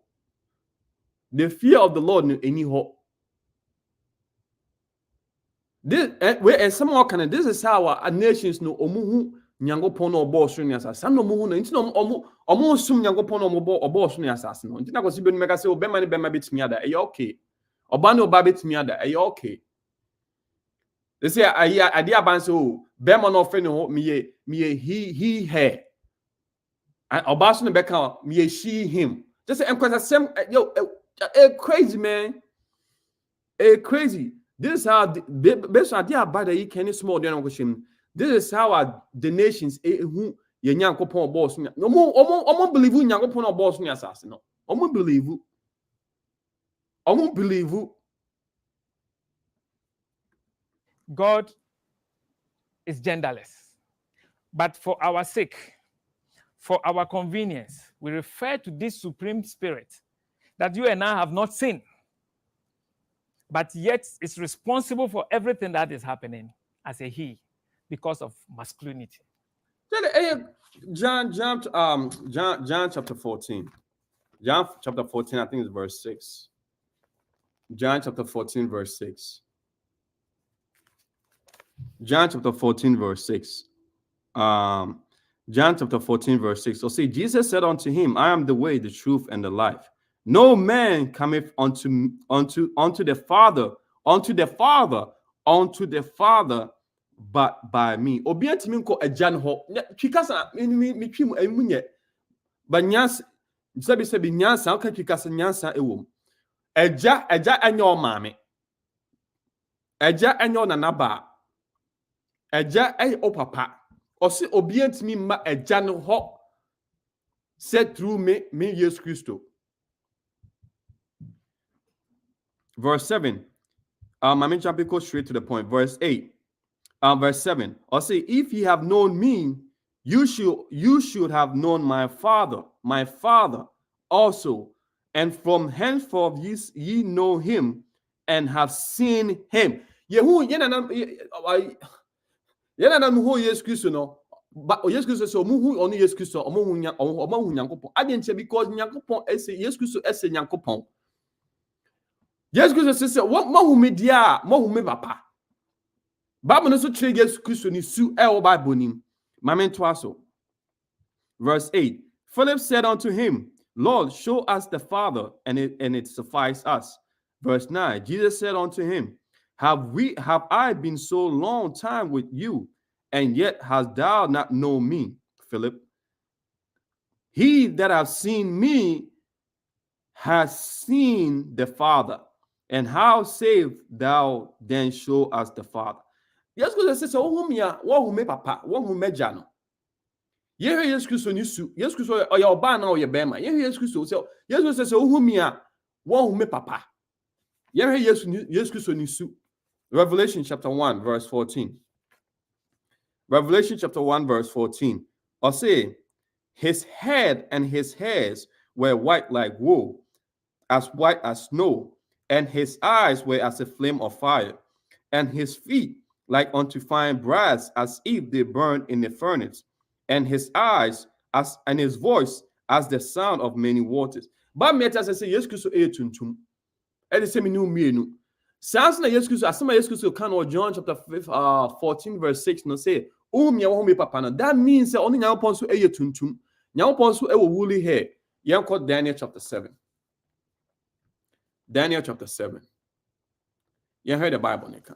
S1: The fear of the Lord anyhow. This where someone can this is how our nations know omuhu nyankopon no boss ni asase no muhu no ntino omo sum nyankopon no boss ni asase no ntina kwasi be meka say obema ni bema betimi ada e okay oba ni oba betimi ada e okay. They say ade aban say o bema no fe no me he her and oba so no beka me she him just say enkwasa sem yo crazy man crazy. This is how based on the bad you can small question. This is how the nations who ye nyankopon boss no omo believe nyankopon boss no asase no omo believe
S2: God is genderless. But for our sake, for our convenience, we refer to this supreme spirit that you and I have not seen, but yet is responsible for everything that is happening as a he because of masculinity.
S1: John chapter 14. John chapter 14, I think it's verse 6. John chapter 14, verse 6. John chapter 14, verse 6. John chapter 14, verse 6. So see, Jesus said unto him, I am the way, the truth, and the life. No man cometh unto the Father, but by me. Obianti mi ko agyan ho. Twikasa mi twim emunye. Ba nyas sebi nyansa o kan twikasa nyansa ewom. Agya enyo maame. Agya enyo nanaba. Agya o papa. Osi obianti mi ma agya no ho said through me Jesus Christo. Verse 7. I'm going to go straight to the point. Verse 8. Verse 7. I'll say, if ye have known me, you should have known my father also. And from henceforth ye know him and have seen him. Yehu yena who yes Christ no. But yes Christ so muhu only yes Christ omo nyankopon. Adien because nyankopon ese yes Christ ese nyankopon. Yes, Christ says, what more media, more me papa. Bible no so trade yes Christ ni su el Bible nim. Mamen twaso. Verse 8. Philip said unto him, Lord, show us the Father, and it suffice us. Verse 9. Jesus said unto him, Have I been so long time with you, and yet hast thou not known me, Philip? He that hath seen me has seen the Father. And how save thou then show us the Father? Yes, because I say, oh, whom ya, what me papa, what whom me jano. Yes, Christ on you, yes, Christ or your banner or your bema. Yes, Christ, so yes, Christ, oh, whom ya, what whom me papa. Yes, Christ on you. Revelation chapter 1, verse 14. Revelation chapter 1, verse 14. Or say, his head and his hairs were white like wool, as white as snow. And his eyes were as a flame of fire, and his feet like unto fine brass, as if they burned in a furnace, and his eyes and his voice as the sound of many waters. But me as I say, yes, Christ tuntum. And the same new me. Sounds like yes, Christ. As some yes, Christ can or John chapter 14, verse 6. No say, oh me won't be papa. That means that only now ponsu a tuntum. Now ponsu a woolly hair. Young called Daniel chapter 7. Daniel chapter 7. You heard the Bible, Nika.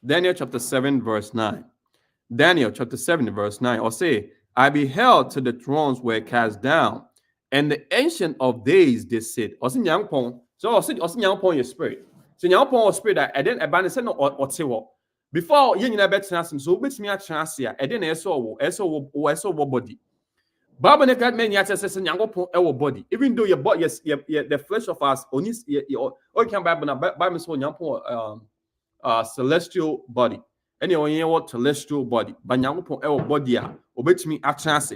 S1: Daniel chapter 7, verse 9. Daniel chapter 7, verse 9. Or say, I beheld till the thrones were cast down, and the ancient of days did sit. Or say, young pon. So, or say, young pon your spirit. So, young pon your spirit, and then a banner said, no, or say what? Before you never chance so bet me a chance here, and then I saw body. Bible ne God man yet says Yankopon our body. Even though your body, yes, the flesh of us, only can Bible na Bible so Yankopon celestial body. Anyway, you what celestial body, but Yankopon our body obet me a chance.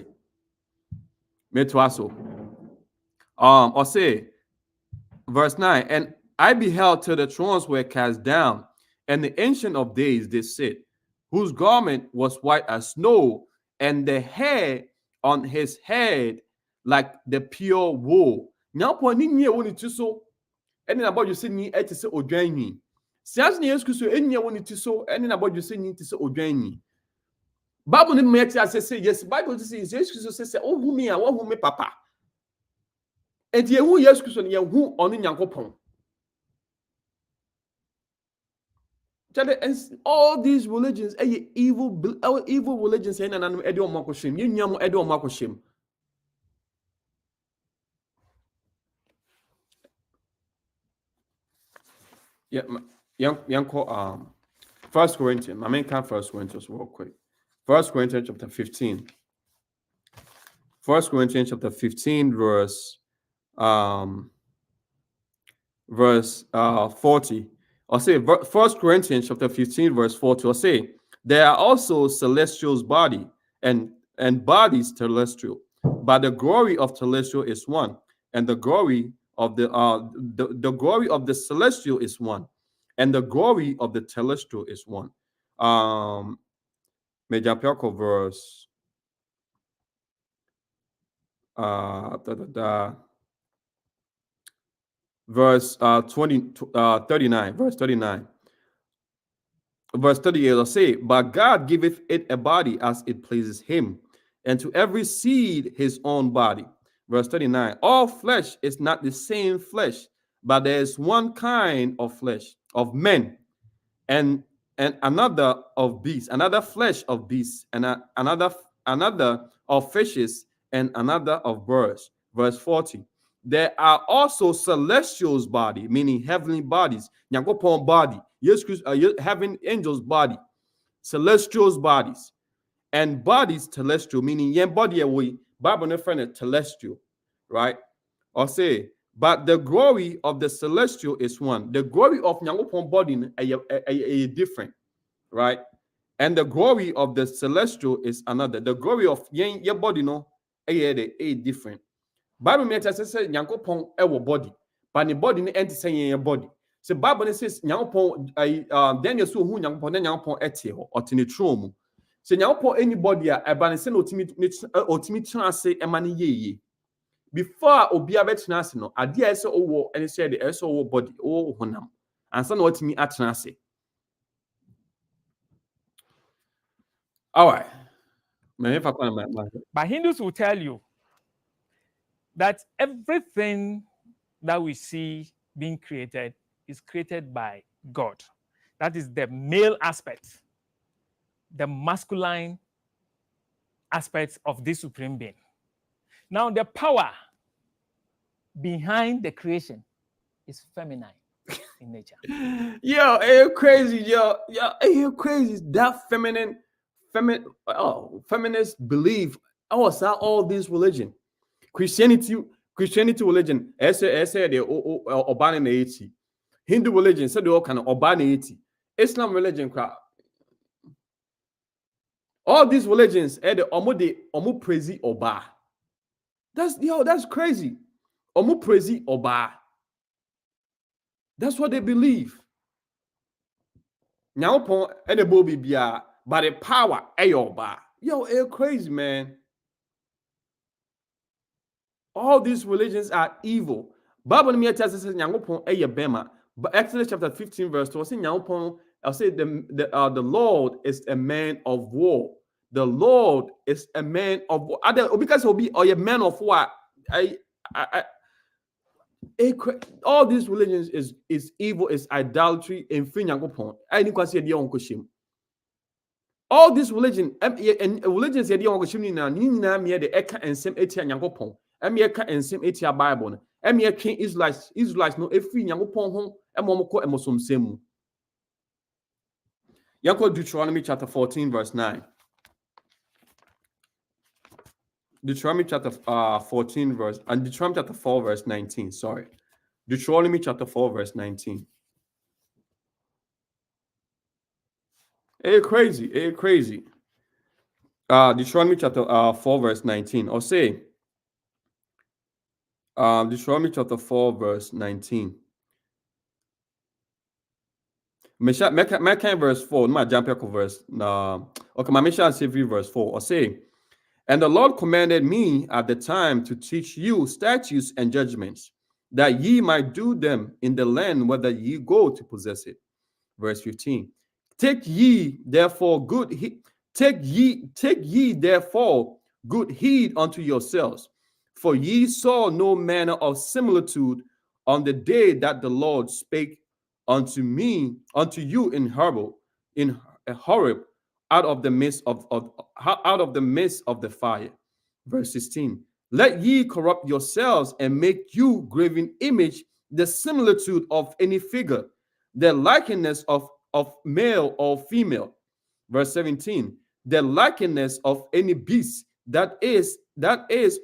S1: Me to also. Or say verse 9, and I beheld till the thrones were cast down, and the Ancient of Days did sit, whose garment was white as snow, and the hair on his head like the pure wool. Now, point in here when it is so, and then about you say ni et say odwanyi. Sias ni yesu so enya when it is so, and then about you say ni to say odwanyi. Bible ni me say yes, Bible says yesu so say oh who me and who me papa. And ye who yesu so ye who on Nyankopon. All these religions, evil religions, and an edo makoshim. You nyam edo makoshim. Yeah, Yanko, 1 Corinthians. My main count 1 Corinthians real quick. 1 Corinthians chapter 15. 1 Corinthians chapter 15, verse 40. I'll say 1 Corinthians chapter 15, verse 40. I'll say there are also celestials body and bodies terrestrial, but the glory of terrestrial is one, and the glory of the glory of the celestial is one, and the glory of the terrestrial is one. Major verse verse 39, verse 39. Verse 38 will say, but God giveth it a body as it pleases him, and to every seed his own body. Verse 39, all flesh is not the same flesh, but there is one kind of flesh of men, and another of beasts, another flesh of beasts, and another of fishes, and another of birds. Verse 40, there are also celestials body, meaning heavenly bodies, Nyankopon body, heaven angels body, celestials bodies, and bodies terrestrial, meaning yen body away, Bible no friend celestial, right? Or say, but the glory of the celestial is one. The glory of Nyankopon body is different, right? And the glory of the celestial is another. The glory of your body no a different. Bible makes us say Nyankopon ewo body, but the body no enti say your body. So Bible says Nyankopon Daniel so hu Nyankopon na Nyankopon etie ho otine tro mu. So Nyankopon anybody a eba say no otimi tran ase ema ne yeye. Before obi abetena ase no ade a ese owo ene say the ese owo body o honam. Ansa na otimi atena ase. All right.
S2: But Hindus will tell you that everything that we see being created is created by God. That is the male aspect, the masculine aspect of this supreme being. Now, the power behind the creation is feminine in nature.
S1: Yo, you're crazy, yo, you're crazy. That feminist belief. All this religion. Christianity religion. I said the Obana na 80. Hindu religion said they all kind of Obana 80. Islam religion crap. All these religions the omu praise Oba. That's crazy. Omu praise Oba. That's what they believe. Now upon any bobi bia, but the power Oba. Yo, it's crazy, man. All these religions are evil. Bible me tells us Nyankopon bema. But Exodus chapter 15 verse 2 say Nyankopon I'll say the Lord is a man of war. The Lord is a man of war. Because he'll be a man of war. All these religions is evil, is idolatry, and free Nyankopon. I need to say the onkoshim. All this religion and religions the onkoshim na nina me the eka ensem etia Nyankopon. Emi eka ensem etia Bible no. Emi eka Israelites no efri Nyankopon ho emomko emosomsem mu. Yako Deuteronomy chapter 14, verse 9. Deuteronomy chapter 14, verse, and Deuteronomy chapter 4, verse 19. Sorry. Deuteronomy chapter 4, verse 19. Crazy. Deuteronomy chapter 4, verse 19. Or say, Deuteronomy chapter 4, verse 19. Mecca verse 4, my jump verse. Okay, my mission say verse 4. Or say, and the Lord commanded me at the time to teach you statutes and judgments, that ye might do them in the land whether ye go to possess it. Verse 15. Take ye therefore good heed unto yourselves, for ye saw no manner of similitude on the day that the Lord spake unto you in Horeb, out of the midst of the fire. Verse 16. Let ye corrupt yourselves and make you graven image, the similitude of any figure, the likeness of male or female. Verse 17. The likeness of any beast that is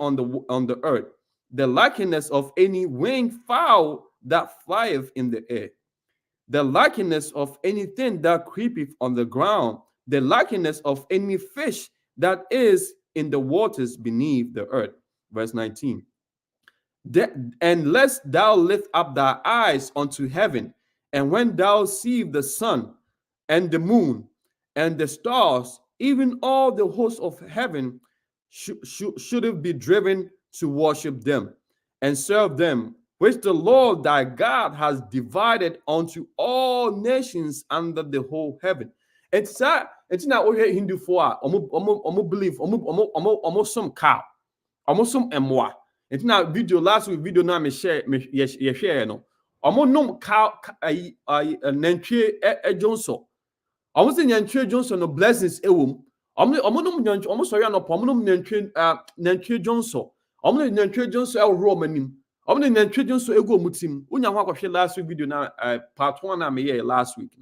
S1: on the earth, the likeness of any winged fowl that flieth in the air, the likeness of anything that creepeth on the ground, the likeness of any fish that is in the waters beneath the earth. Verse 19. And lest thou lift up thy eyes unto heaven, and when thou see the sun and the moon and the stars, even all the hosts of heaven, should be driven to worship them and serve them, which the Lord thy God has divided unto all nations under the whole heaven. It's not what Hindu for. Believe some cow, some emwa. It's not video last week. Video now me share no. Nom cow nantwie Johnson. Say nantwie Johnson no blessings ewom. Nom nantwie sorry no nom nantwie Johnson. Nantwie Johnson raw manim. Nantwie Johnson ego mutim. Unya ho akwhwe last week video na part 1 na me here last week.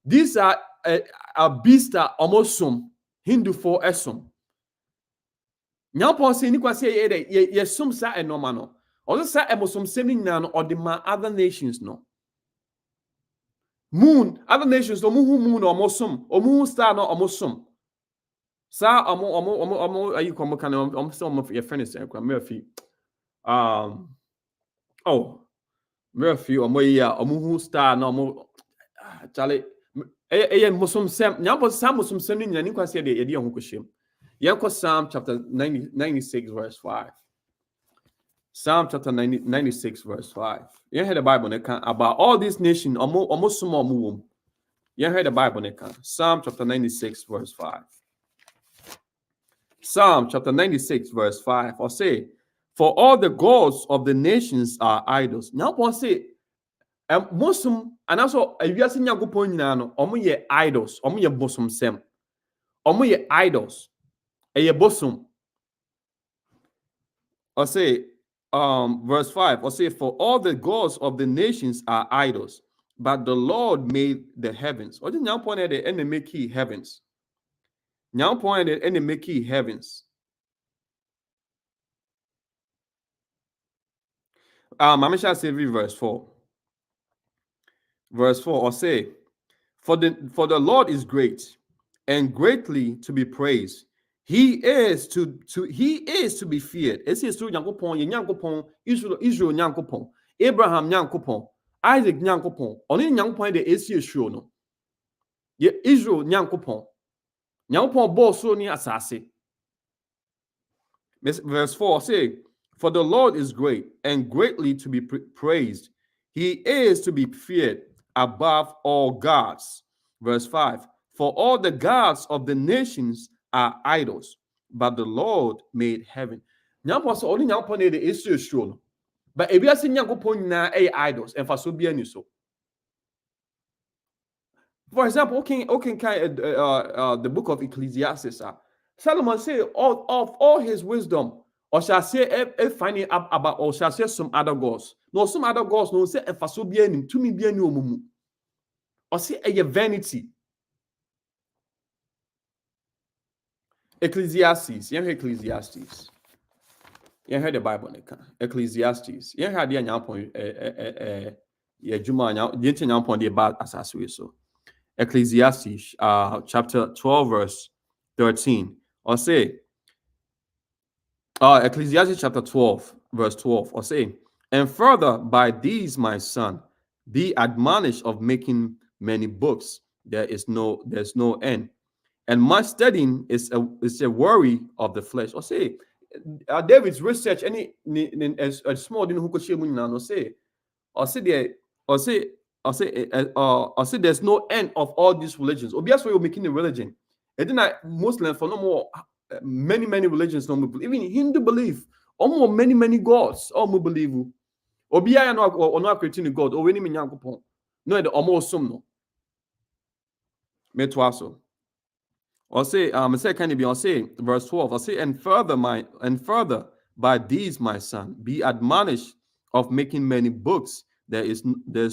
S1: These are a beast some Hindu for esom. Nyampon say ni kwase ye som sa enoma no. Also sa emosom semi na no or the other nations no. Moon, other nations no moon or mosom, or moon star no or mosom. Sa are you come can some of your friends Murphy. Murphy or moya or moon star no mo Charlie. Mosom sem nyampon sam mosom semi na ni kwase de ye ho kwhyem. Psalm chapter 96 verse 5. Psalm chapter 96 verse 5. You heard the Bible about all these nations almost some more. You heard the Bible Psalm chapter 96 verse 5. Psalm chapter 96 verse 5. Or say, for all the gods of the nations are idols. Now one say Muslim and also if you are seeing Yakupon no omo idols, omo ye bosom sem. Omo ye idols. A bosom. Or say, verse 5, or say, for all the gods of the nations are idols, but the Lord made the heavens. Or did now point at the enemy key heavens? Now point at the enemy key heavens. I shall say verse 4. Verse 4, or say, for the Lord is great and greatly to be praised. He is to be feared. It says through Yankopon, Israel Yankopon, Abraham Yankopon, Isaac Yankopon. Only Yankopon the is sure no. Ye Israel Yankopon. Yankopon bo so ni asase. Verse 4 say, for the Lord is great and greatly to be praised. He is to be feared above all gods. Verse 5, for all the gods of the nations are idols, but the Lord made heaven. Nyampon so only nyampon the issue sure. But if you are seeing nyampon na idols, and for so be any so. For example, the book of Ecclesiastes. Solomon say of all his wisdom, or shall say finding up about, or shall say some other gods. No, some other gods no say and for so be any to me be any omumu. Or say a vanity. Ecclesiastes. You hear Ecclesiastes. You heard the Bible. Ecclesiastes. You heard the anyapon yeah juma the anyapon the bad asaswe so. Ecclesiastes chapter 12 verse 13. Or say Ecclesiastes chapter 12 verse 12. Or say, and further by these my son, be admonished of making many books. There's no end. And much studying is a worry of the flesh. Or say, David's research any a small thing who could share no say, or say there, or say, or say there's no end of all these religions. Obviously, you're making a religion. And then Muslims for no more many religions no more even Hindu belief almost many gods almost believe. Obiya no or no creating God or any minyankopon. No, the almost some no. Metwaso. Or say, second be I'll say verse 12. I'll say, and further by these, my son, be admonished of making many books. There's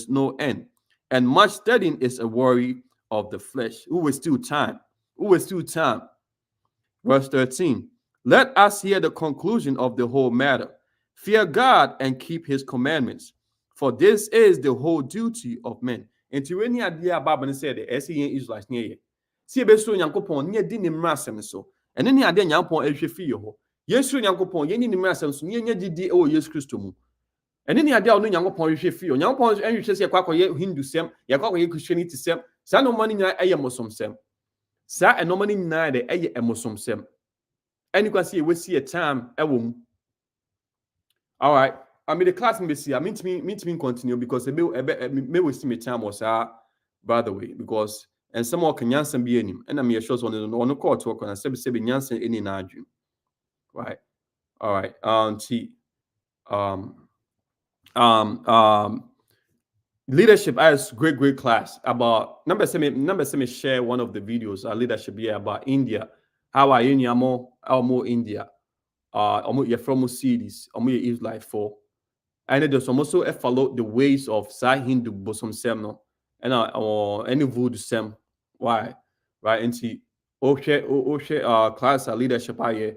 S1: no end. And much studying is a worry of the flesh. Who is still time? Who is still time? Verse 13. Let us hear the conclusion of the whole matter. Fear God and keep his commandments, for this is the whole duty of men. And to any idea about said the SEN Israelites near you. See a best Yankopon near Dini Massam so. And any idea Yampon Elche Fio. Yes, Yankopon, Yenny Massam, near Didi or Yes Christum. And any idea no Yankopon Elche Fio. Yampon and you say Quack Hindu Sem, Yakok Christianity Sem, Sano money a Muslim Sem. Sa and no money neither a Muslim Sem. And you can see we see a time a womb. All right. I mean the class may see. I mean to me continue because may we see me time was by the way because and some more can Yansen be him and I'm sure on the court talk and say Yansen any dream. Right. All right. Leadership as great class about number seven share one of the videos leadership here about India. How are you more India? You're from cities, you Israelite for. And there's also follow the ways of Hindu bosom sem no, and or any voodoo sem. Why? Right? And see, class leadership aye.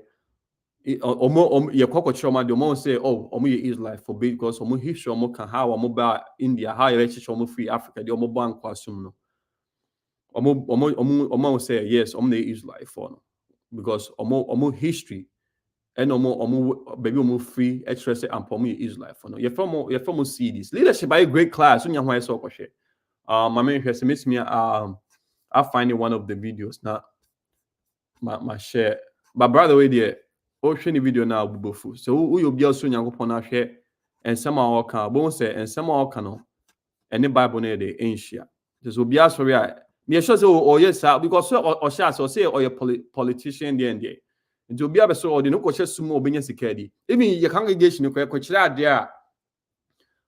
S1: Your cocoa trauma, the more say, oh, Israelite for because history can how about India, how you actually free Africa, the bank kwasum no. Say yes, the Israelite for no. Because history and baby free express and for me Israelite for no. You're from see this leadership by a great class. So why so share. My main has miss me I find one of the videos now my share. But brother way there, share the video now bufu. So who you be also nyankopon share and some our can bon say and some our can and the Bible near the ancient. Just will be asked for ya. Me sure say oh yes sir because or share so say or your politician there and there. Nti obi abeso o de no kwose sumo obenya sika di even your congregation no kwekire ade a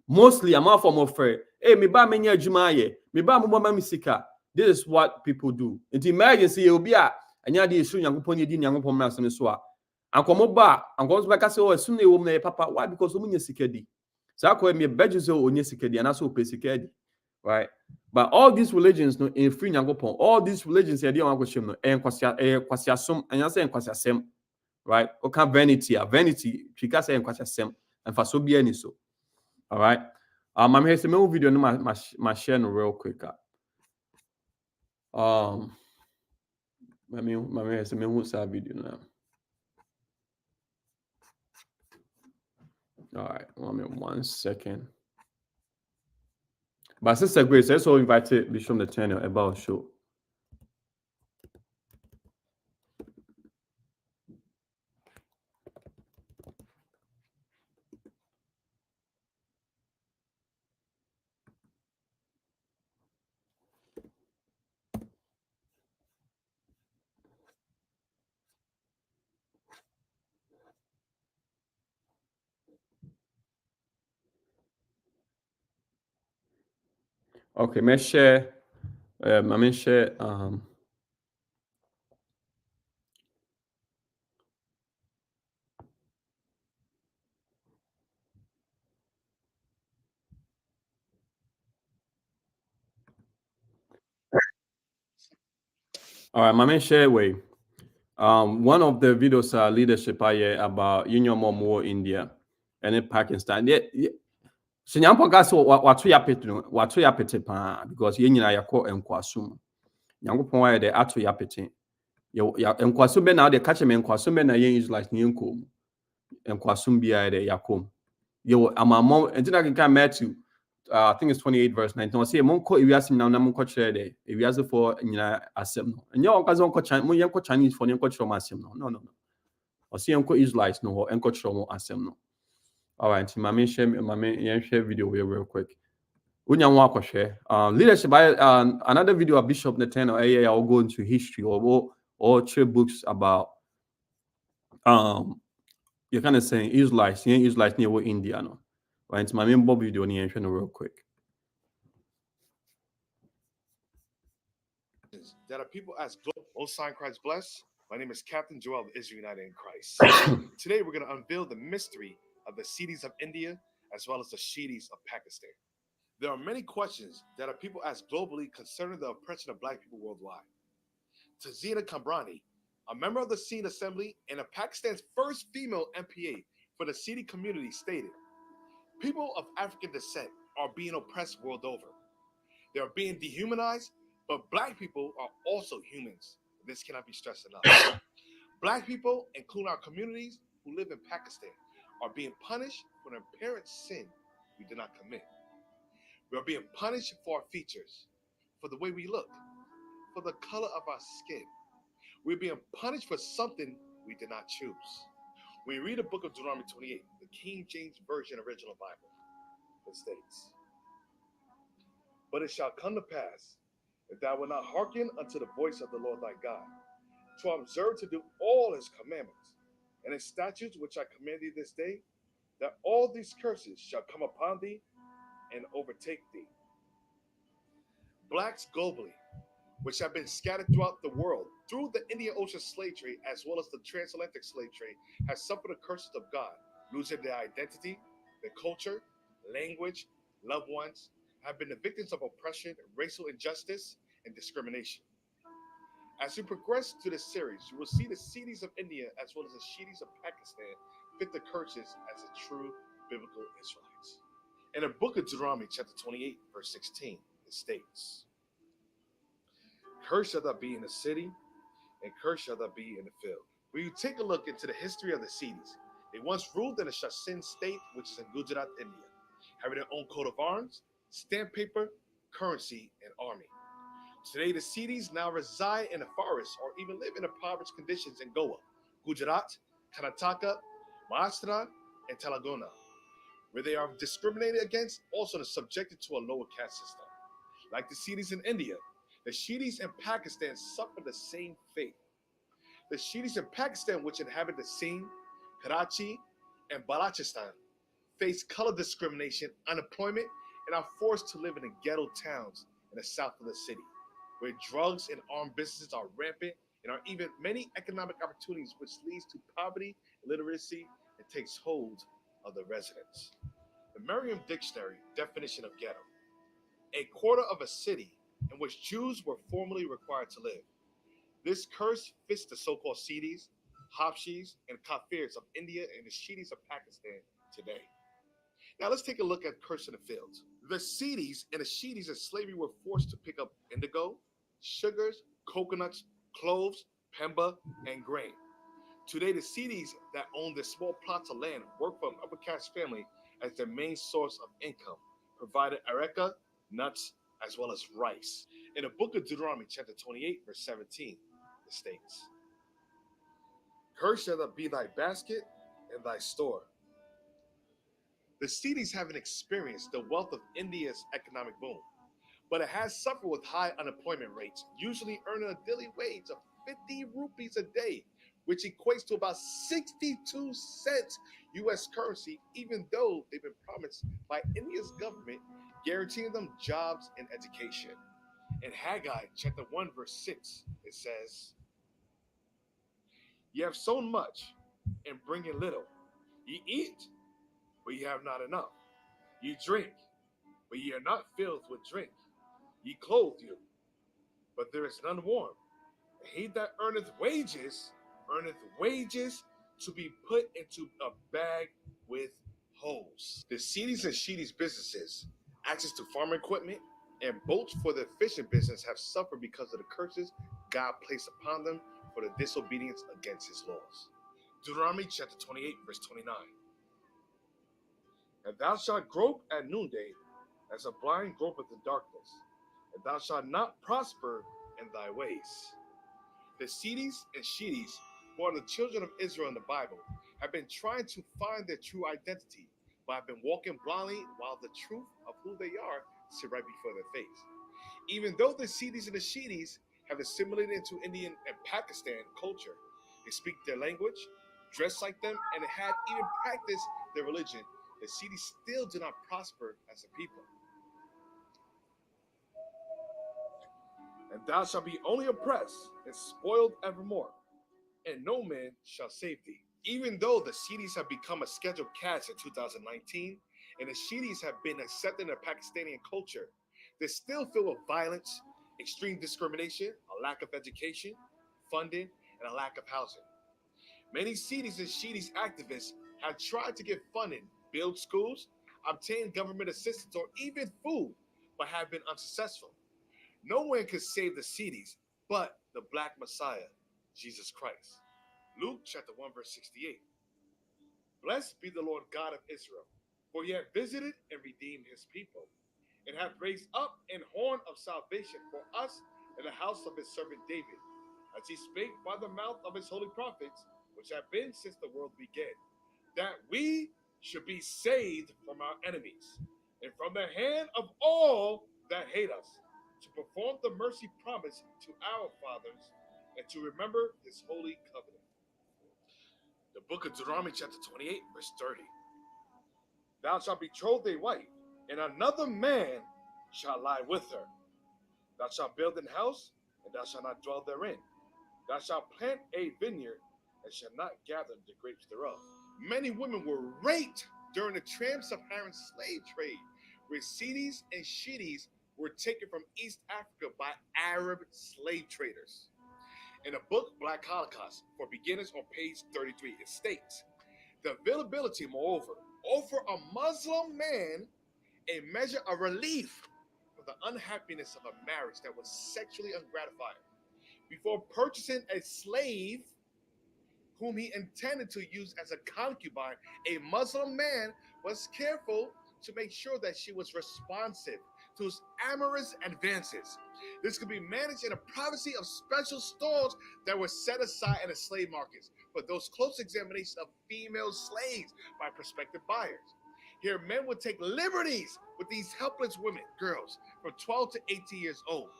S1: mostly I'm out from offer hey me ba menya adwuma ye me ba mo ma sika. This is what people do. Nti imagine say obi a anya de esu nyankopon di nyankopon ma asem so a ankomo ba ankomo so beka say o esu na ewom na ye papa why because omunya sika di sa ko me beju say onya sika di na so pe sika di right. But all these religions no in free nyankopon all these religions here dey wan kwashem no kwasiasom anya say kwasiasem right okay vanity chika say kwasiasem and for so be any so all right I'm here to make video no my share no real quick my here to make what's video now all right 1 second. But Sister Grace, let's all invite Bishop the channel about show. Okay, may share. I share. All right, my man share way. One of the videos leadership I hear about Union Momo India and in Pakistan. Yeah. So nyampo gas what ya pet no what ya pet pa because yen nyina yakọ enkwasum. Nyankopon why de ato ya pet. Ya enkwasum be na de catch me enkwasum be na yen Israelites ni enkom. Enkwasum bia de yakom. Yo amamo entina kan Matthew I think it's 28 verse 19. I say monko ewiase na na monko kire de ewiase for nyina asem no. Enya onkaze onko chan mon yenko Chinese for yenko kire asem no. No. I say yenko Israelites no enko kire asem no. All right, my main share video here real quick. Leadership another video of Bishop Nathan or I'll go into history or share books about you're kind of saying Israelites near India no. Right, it's my main Bob video here real quick.
S7: That are people as most sign Christ bless. My name is Captain Joel of Israel United in Christ. Today we're going to unveil the mystery of the cities of India as well as the cities of Pakistan. There are many questions that are people ask globally concerning the oppression of black people worldwide. Tazina Kambrani, a member of the Seen Assembly and Pakistan's first female MPA for the Sidi community, stated, people of African descent are being oppressed world over. They are being dehumanized, but black people are also humans. This cannot be stressed enough. Black people, including our communities who live in Pakistan, are being punished for an apparent sin we did not commit. We are being punished for our features, for the way we look, for the color of our skin. We're being punished for something we did not choose. When you read the book of Deuteronomy 28, the King James Version original Bible, it states, but it shall come to pass, if thou wilt not hearken unto the voice of the Lord thy God, to observe to do all his commandments, and his statutes which I command thee this day, that all these curses shall come upon thee and overtake thee. Blacks globally, which have been scattered throughout the world through the Indian Ocean slave trade as well as the transatlantic slave trade, have suffered the curses of God, losing their identity, their culture, language, loved ones, have been the victims of oppression, racial injustice, and discrimination. As we progress through this series, you will see the cities of India as well as the cities of Pakistan fit the curses as a true biblical Israelites. In the book of Deuteronomy, chapter 28, verse 16, it states, cursed shall thou be in the city, and cursed shall thou be in the field. When you take a look into the history of the cities, they once ruled in the Shasin state, which is in Gujarat, India, having their own coat of arms, stamp paper, currency, and army. Today, the cities now reside in the forest or even live in impoverished conditions in Goa, Gujarat, Karnataka, Maharashtra, and Telangana, where they are discriminated against, also subjected to a lower caste system. Like the cities in India, the cities in Pakistan suffer the same fate. The cities in Pakistan, which inhabit the Sindh, Karachi, and Balochistan, face color discrimination, unemployment, and are forced to live in the ghetto towns in the south of the city, where drugs and armed businesses are rampant and are even many economic opportunities, which leads to poverty, illiteracy, and takes hold of the residents. The Merriam Dictionary definition of ghetto: a quarter of a city in which Jews were formerly required to live. This curse fits the so-called Sidis, Habshis, and Kafirs of India and the Shidis of Pakistan today. Now let's take a look at curse in the fields. The Sidis and the Shidis in slavery were forced to pick up indigo, sugars, coconuts, cloves, pemba, and grain. Today, the Sidis that own the small plots of land work for an upper caste family as their main source of income, provided areca, nuts, as well as rice. In the book of Deuteronomy, chapter 28, verse 17, it states, cursed shall be thy basket and thy store. The Sidis haven't experienced the wealth of India's economic boom, but it has suffered with high unemployment rates, usually earning a daily wage of 50 rupees a day, which equates to about 62 cents US currency, even though they've been promised by India's government guaranteeing them jobs and education. In Haggai chapter 1 verse 6, it says, ye have sown much and bring in little. Ye eat, but ye have not enough. Ye drink, but ye are not filled with drink. Ye clothe you, but there is none warm. He that earneth wages to be put into a bag with holes. The Seedies and Sheedies businesses, access to farm equipment, and boats for the fishing business have suffered because of the curses God placed upon them for the disobedience against his laws. Deuteronomy chapter 28, verse 29. And thou shalt grope at noonday, as a blind gropeth in darkness, and thou shalt not prosper in thy ways. The Seedies and Sheedies, who are the children of Israel in the Bible, have been trying to find their true identity, but have been walking blindly while the truth of who they are sit right before their face. Even though the Seedies and the Sheedies have assimilated into Indian and Pakistan culture, they speak their language, dress like them, and have even practiced their religion, the Seedies still do not prosper as a people. And thou shalt be only oppressed and spoiled evermore, and no man shall save thee. Even though the Seedies have become a scheduled caste in 2019, and the Sheedies have been accepted in Pakistani culture, they're still filled with violence, extreme discrimination, a lack of education, funding, and a lack of housing. Many Seedies and Sheedies activists have tried to get funding, build schools, obtain government assistance, or even food, but have been unsuccessful. No one can save the Seedies but the Black Messiah, Jesus Christ. Luke chapter 1, verse 68. Blessed be the Lord God of Israel, for he hath visited and redeemed his people, and hath raised up an horn of salvation for us in the house of his servant David, as he spake by the mouth of his holy prophets, which have been since the world began, that we should be saved from our enemies, and from the hand of all that hate us, to perform the mercy promised to our fathers, and to remember his holy covenant. The book of Deuteronomy chapter 28, verse 30. Thou shalt betroth thy wife, and another man shall lie with her. Thou shalt build an house, and thou shalt not dwell therein. Thou shalt plant a vineyard, and shalt not gather the grapes thereof. Many women were raped during the trans-Saharan slave trade, where Seedies and Sheedies were taken from East Africa by Arab slave traders. In the book Black Holocaust, for beginners, on page 33, it states, the availability, moreover, offer a Muslim man a measure of relief for the unhappiness of a marriage that was sexually ungratifying. Before purchasing a slave whom he intended to use as a concubine, a Muslim man was careful to make sure that she was responsive to his amorous advances. This could be managed in the privacy of special stalls that were set aside in the slave markets for those close examinations of female slaves by prospective buyers. Here, men would take liberties with these helpless women, girls, from 12 to 18 years old,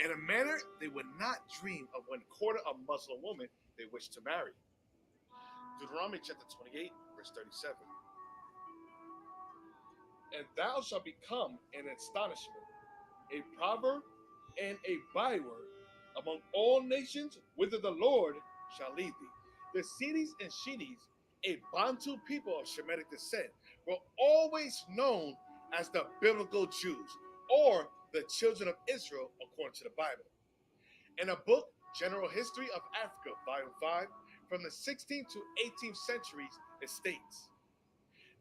S7: in a manner they would not dream of when courting a Muslim woman they wished to marry. Deuteronomy chapter 28, verse 37. And thou shalt become an astonishment, a proverb, and a byword among all nations, whither the Lord shall lead thee. The Seedies and Sheedies, a Bantu people of Shemitic descent, were always known as the biblical Jews, or the children of Israel, according to the Bible. In a book, General History of Africa, Volume 5, from the 16th to 18th centuries, it states,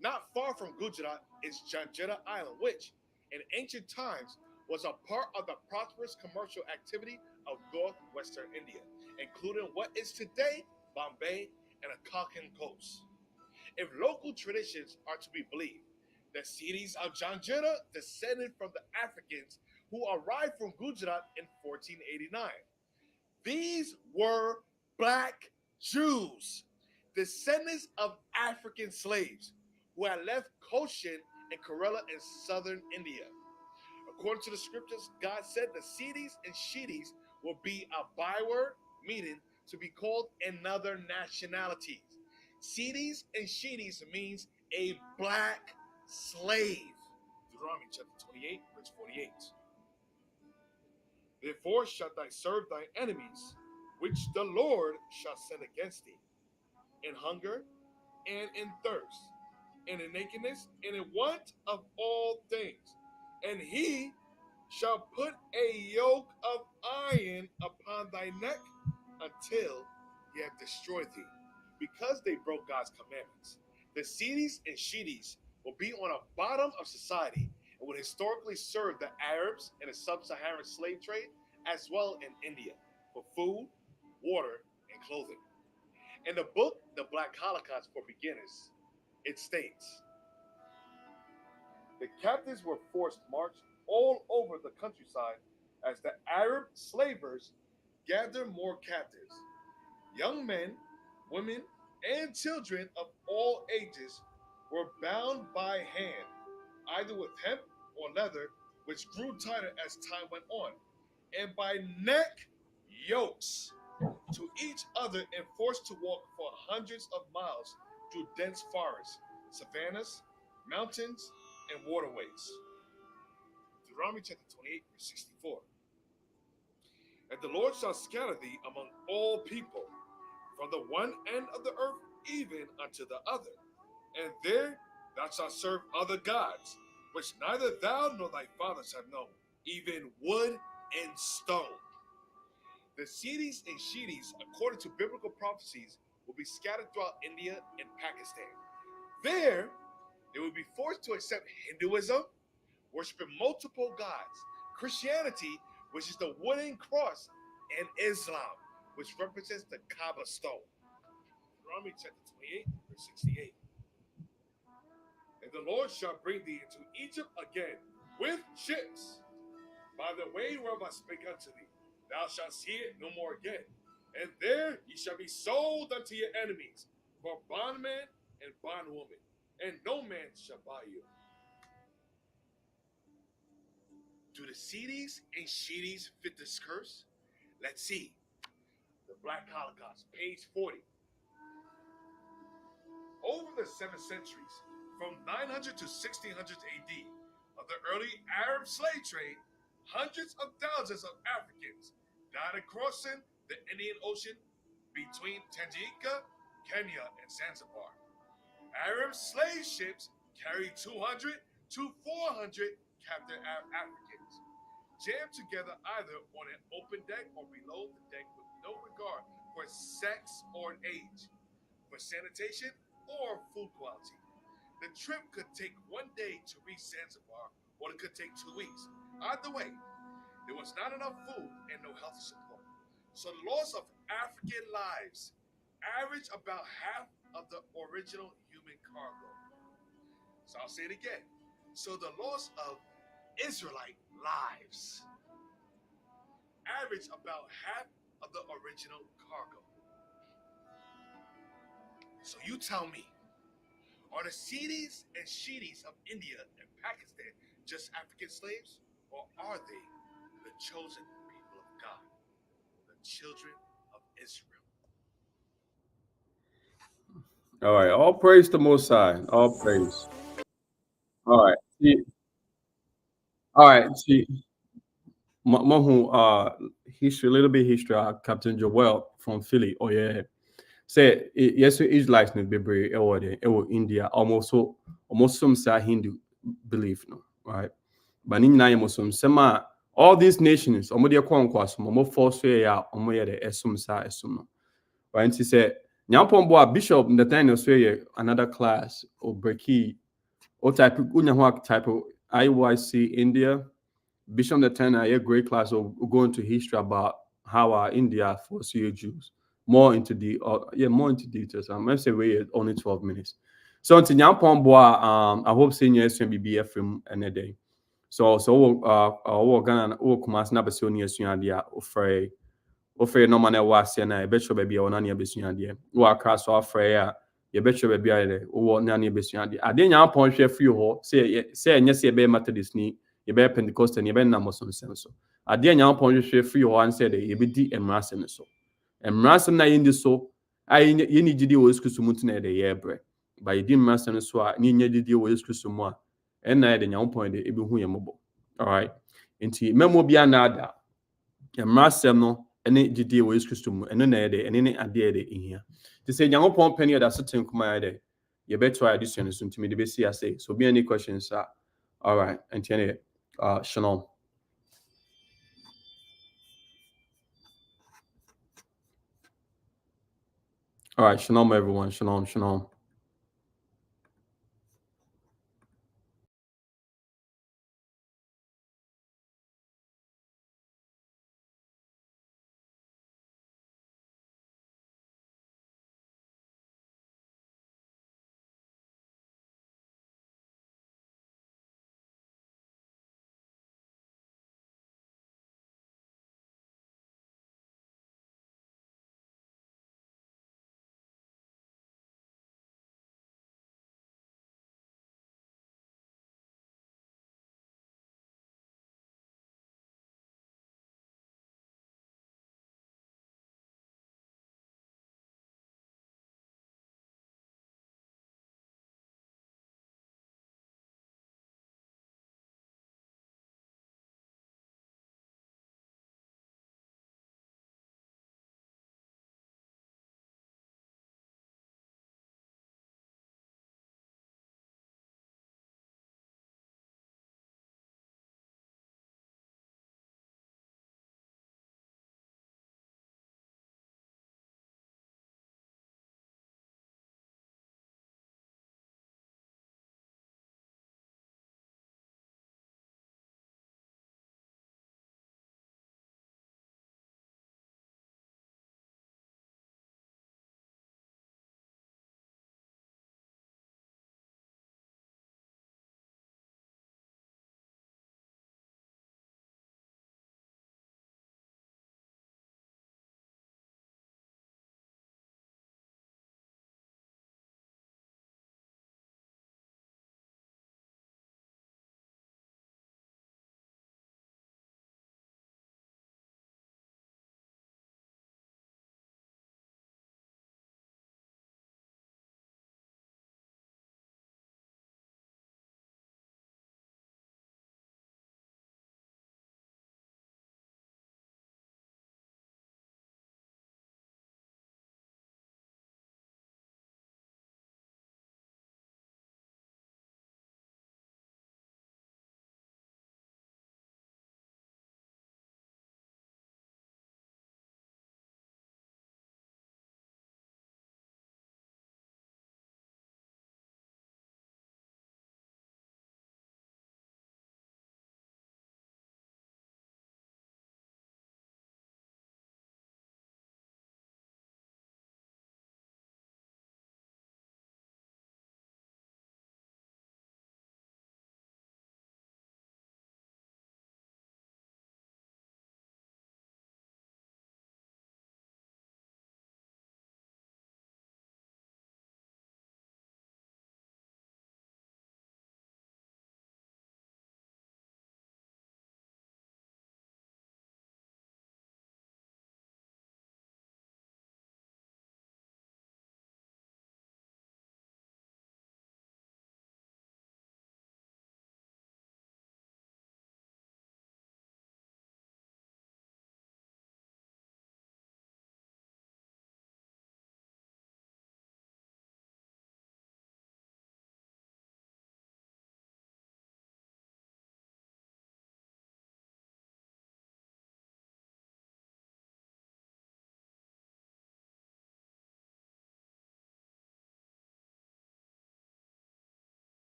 S7: not far from Gujarat is Janjira Island, which, in ancient times, was a part of the prosperous commercial activity of northwestern India, including what is today Bombay and the Konkan coast. If local traditions are to be believed, the Seedies of Janjira descended from the Africans who arrived from Gujarat in 1489. These were Black Jews, descendants of African slaves who had left Cochin and Kerala in southern India. According to the scriptures, God said the Seedies and Sheedies will be a byword, meaning to be called in other nationalities. Seedies and Sheedies means a black slave. Deuteronomy chapter 28, verse 48. Therefore shalt thou serve thy enemies, which the Lord shall send against thee, in hunger and in thirst, and in nakedness and in want of all things. And he shall put a yoke of iron upon thy neck, until he hath destroyed thee, because they broke God's commandments. The Sidis and Shidis will be on a bottom of society and would historically serve the Arabs in the sub-Saharan slave trade, as well in India, for food, water, and clothing. In the book, The Black Holocaust for Beginners, it states, the captives were forced march all over the countryside as the Arab slavers gathered more captives. Young men, women, and children of all ages were bound by hand, either with hemp or leather, which grew tighter as time went on, and by neck yokes to each other and forced to walk for hundreds of miles through dense forests, savannas, mountains, and waterways. Deuteronomy chapter 28, verse 64. And the Lord shall scatter thee among all people, from the one end of the earth even unto the other. And there thou shalt serve other gods, which neither thou nor thy fathers have known, even wood and stone. The Sidis and Shidis, according to biblical prophecies, will be scattered throughout India and Pakistan. There, they will be forced to accept Hinduism, worshiping multiple gods, Christianity, which is the wooden cross, and Islam, which represents the Kaaba stone. Deuteronomy chapter 28, verse 68. And the Lord shall bring thee into Egypt again with ships, by the way whereof I spake unto thee. Thou shalt see it no more again. And there ye shall be sold unto your enemies, for bondman and bondwoman, and no man shall buy you. Do the Sidis and Shidis fit this curse? Let's see. The Black Holocaust, page 40. Over the 7 centuries, from 900 to 1600 AD, of the early Arab slave trade, hundreds of thousands of Africans died crossing the Indian Ocean between Tanganyika, Kenya, and Zanzibar. Arab slave ships carried 200 to 400 captive Africans, jammed together either on an open deck or below the deck with no regard for sex or age, for sanitation or food quality. The trip could take 1 day to reach Zanzibar, or it could take 2 weeks. Either way, there was not enough food and no health support. So the loss of African lives averaged about half of the original human cargo. So I'll say it again. So the loss of Israelite lives averaged about half of the original cargo. So you tell me, are the Sidis and Shidis of India and Pakistan just African slaves? Or are they the chosen people of God, the children of Israel?
S1: All right. All praise the Most High. All praise. All right. See, all right. See, Mahu, history, a little bit history. Captain Joel from Philly. Oh, yeah. Say, yes, Israelites no bebre ewo India almost some say Hindu belief no, right? But in na some sema all these nations omo de kwa nkwa so omo force ya omo ye de esum sa esum no. Right? And he said, Nyampon boy bishop Nathaniel say another class or breaky or type unya type of IYC India. Bishop Nathaniel a great class of going to history about how India forced you Jews. More into the more into details. I'm gonna say wait only 12 minutes. So until Nyampon boy, I hope senior SMBBF from another day. So Ghana Kumas na besi oni esuadia ofre no man e wase na e betro baby o na ne besuadia wo akra so afre a ye betro baby a wo na ne besuadia ade Nyampon hwe free ho say enye se be Methodist ni ye be Pentecost ni ye be namosom sem so ade Nyampon hwe free ho an say de ye be di emrasem so emrasem na yindi so ai ye ni gidi wo eskusu mutu na de ye bre ba ye di emrasem so a ni nya didi wo eskusu mu a na de Nyampon de ebi hu ye mobo. All right. Inti memo bia na ada emrasem no ene gidi wo eskusu mu eno na de ene ne ade de ehia ti say Nyampon pani da certain kuma de ye beto addition so ntimi de be see say so be any questions sir. All right. And shalom. All right, shalom, everyone. Shalom, shalom.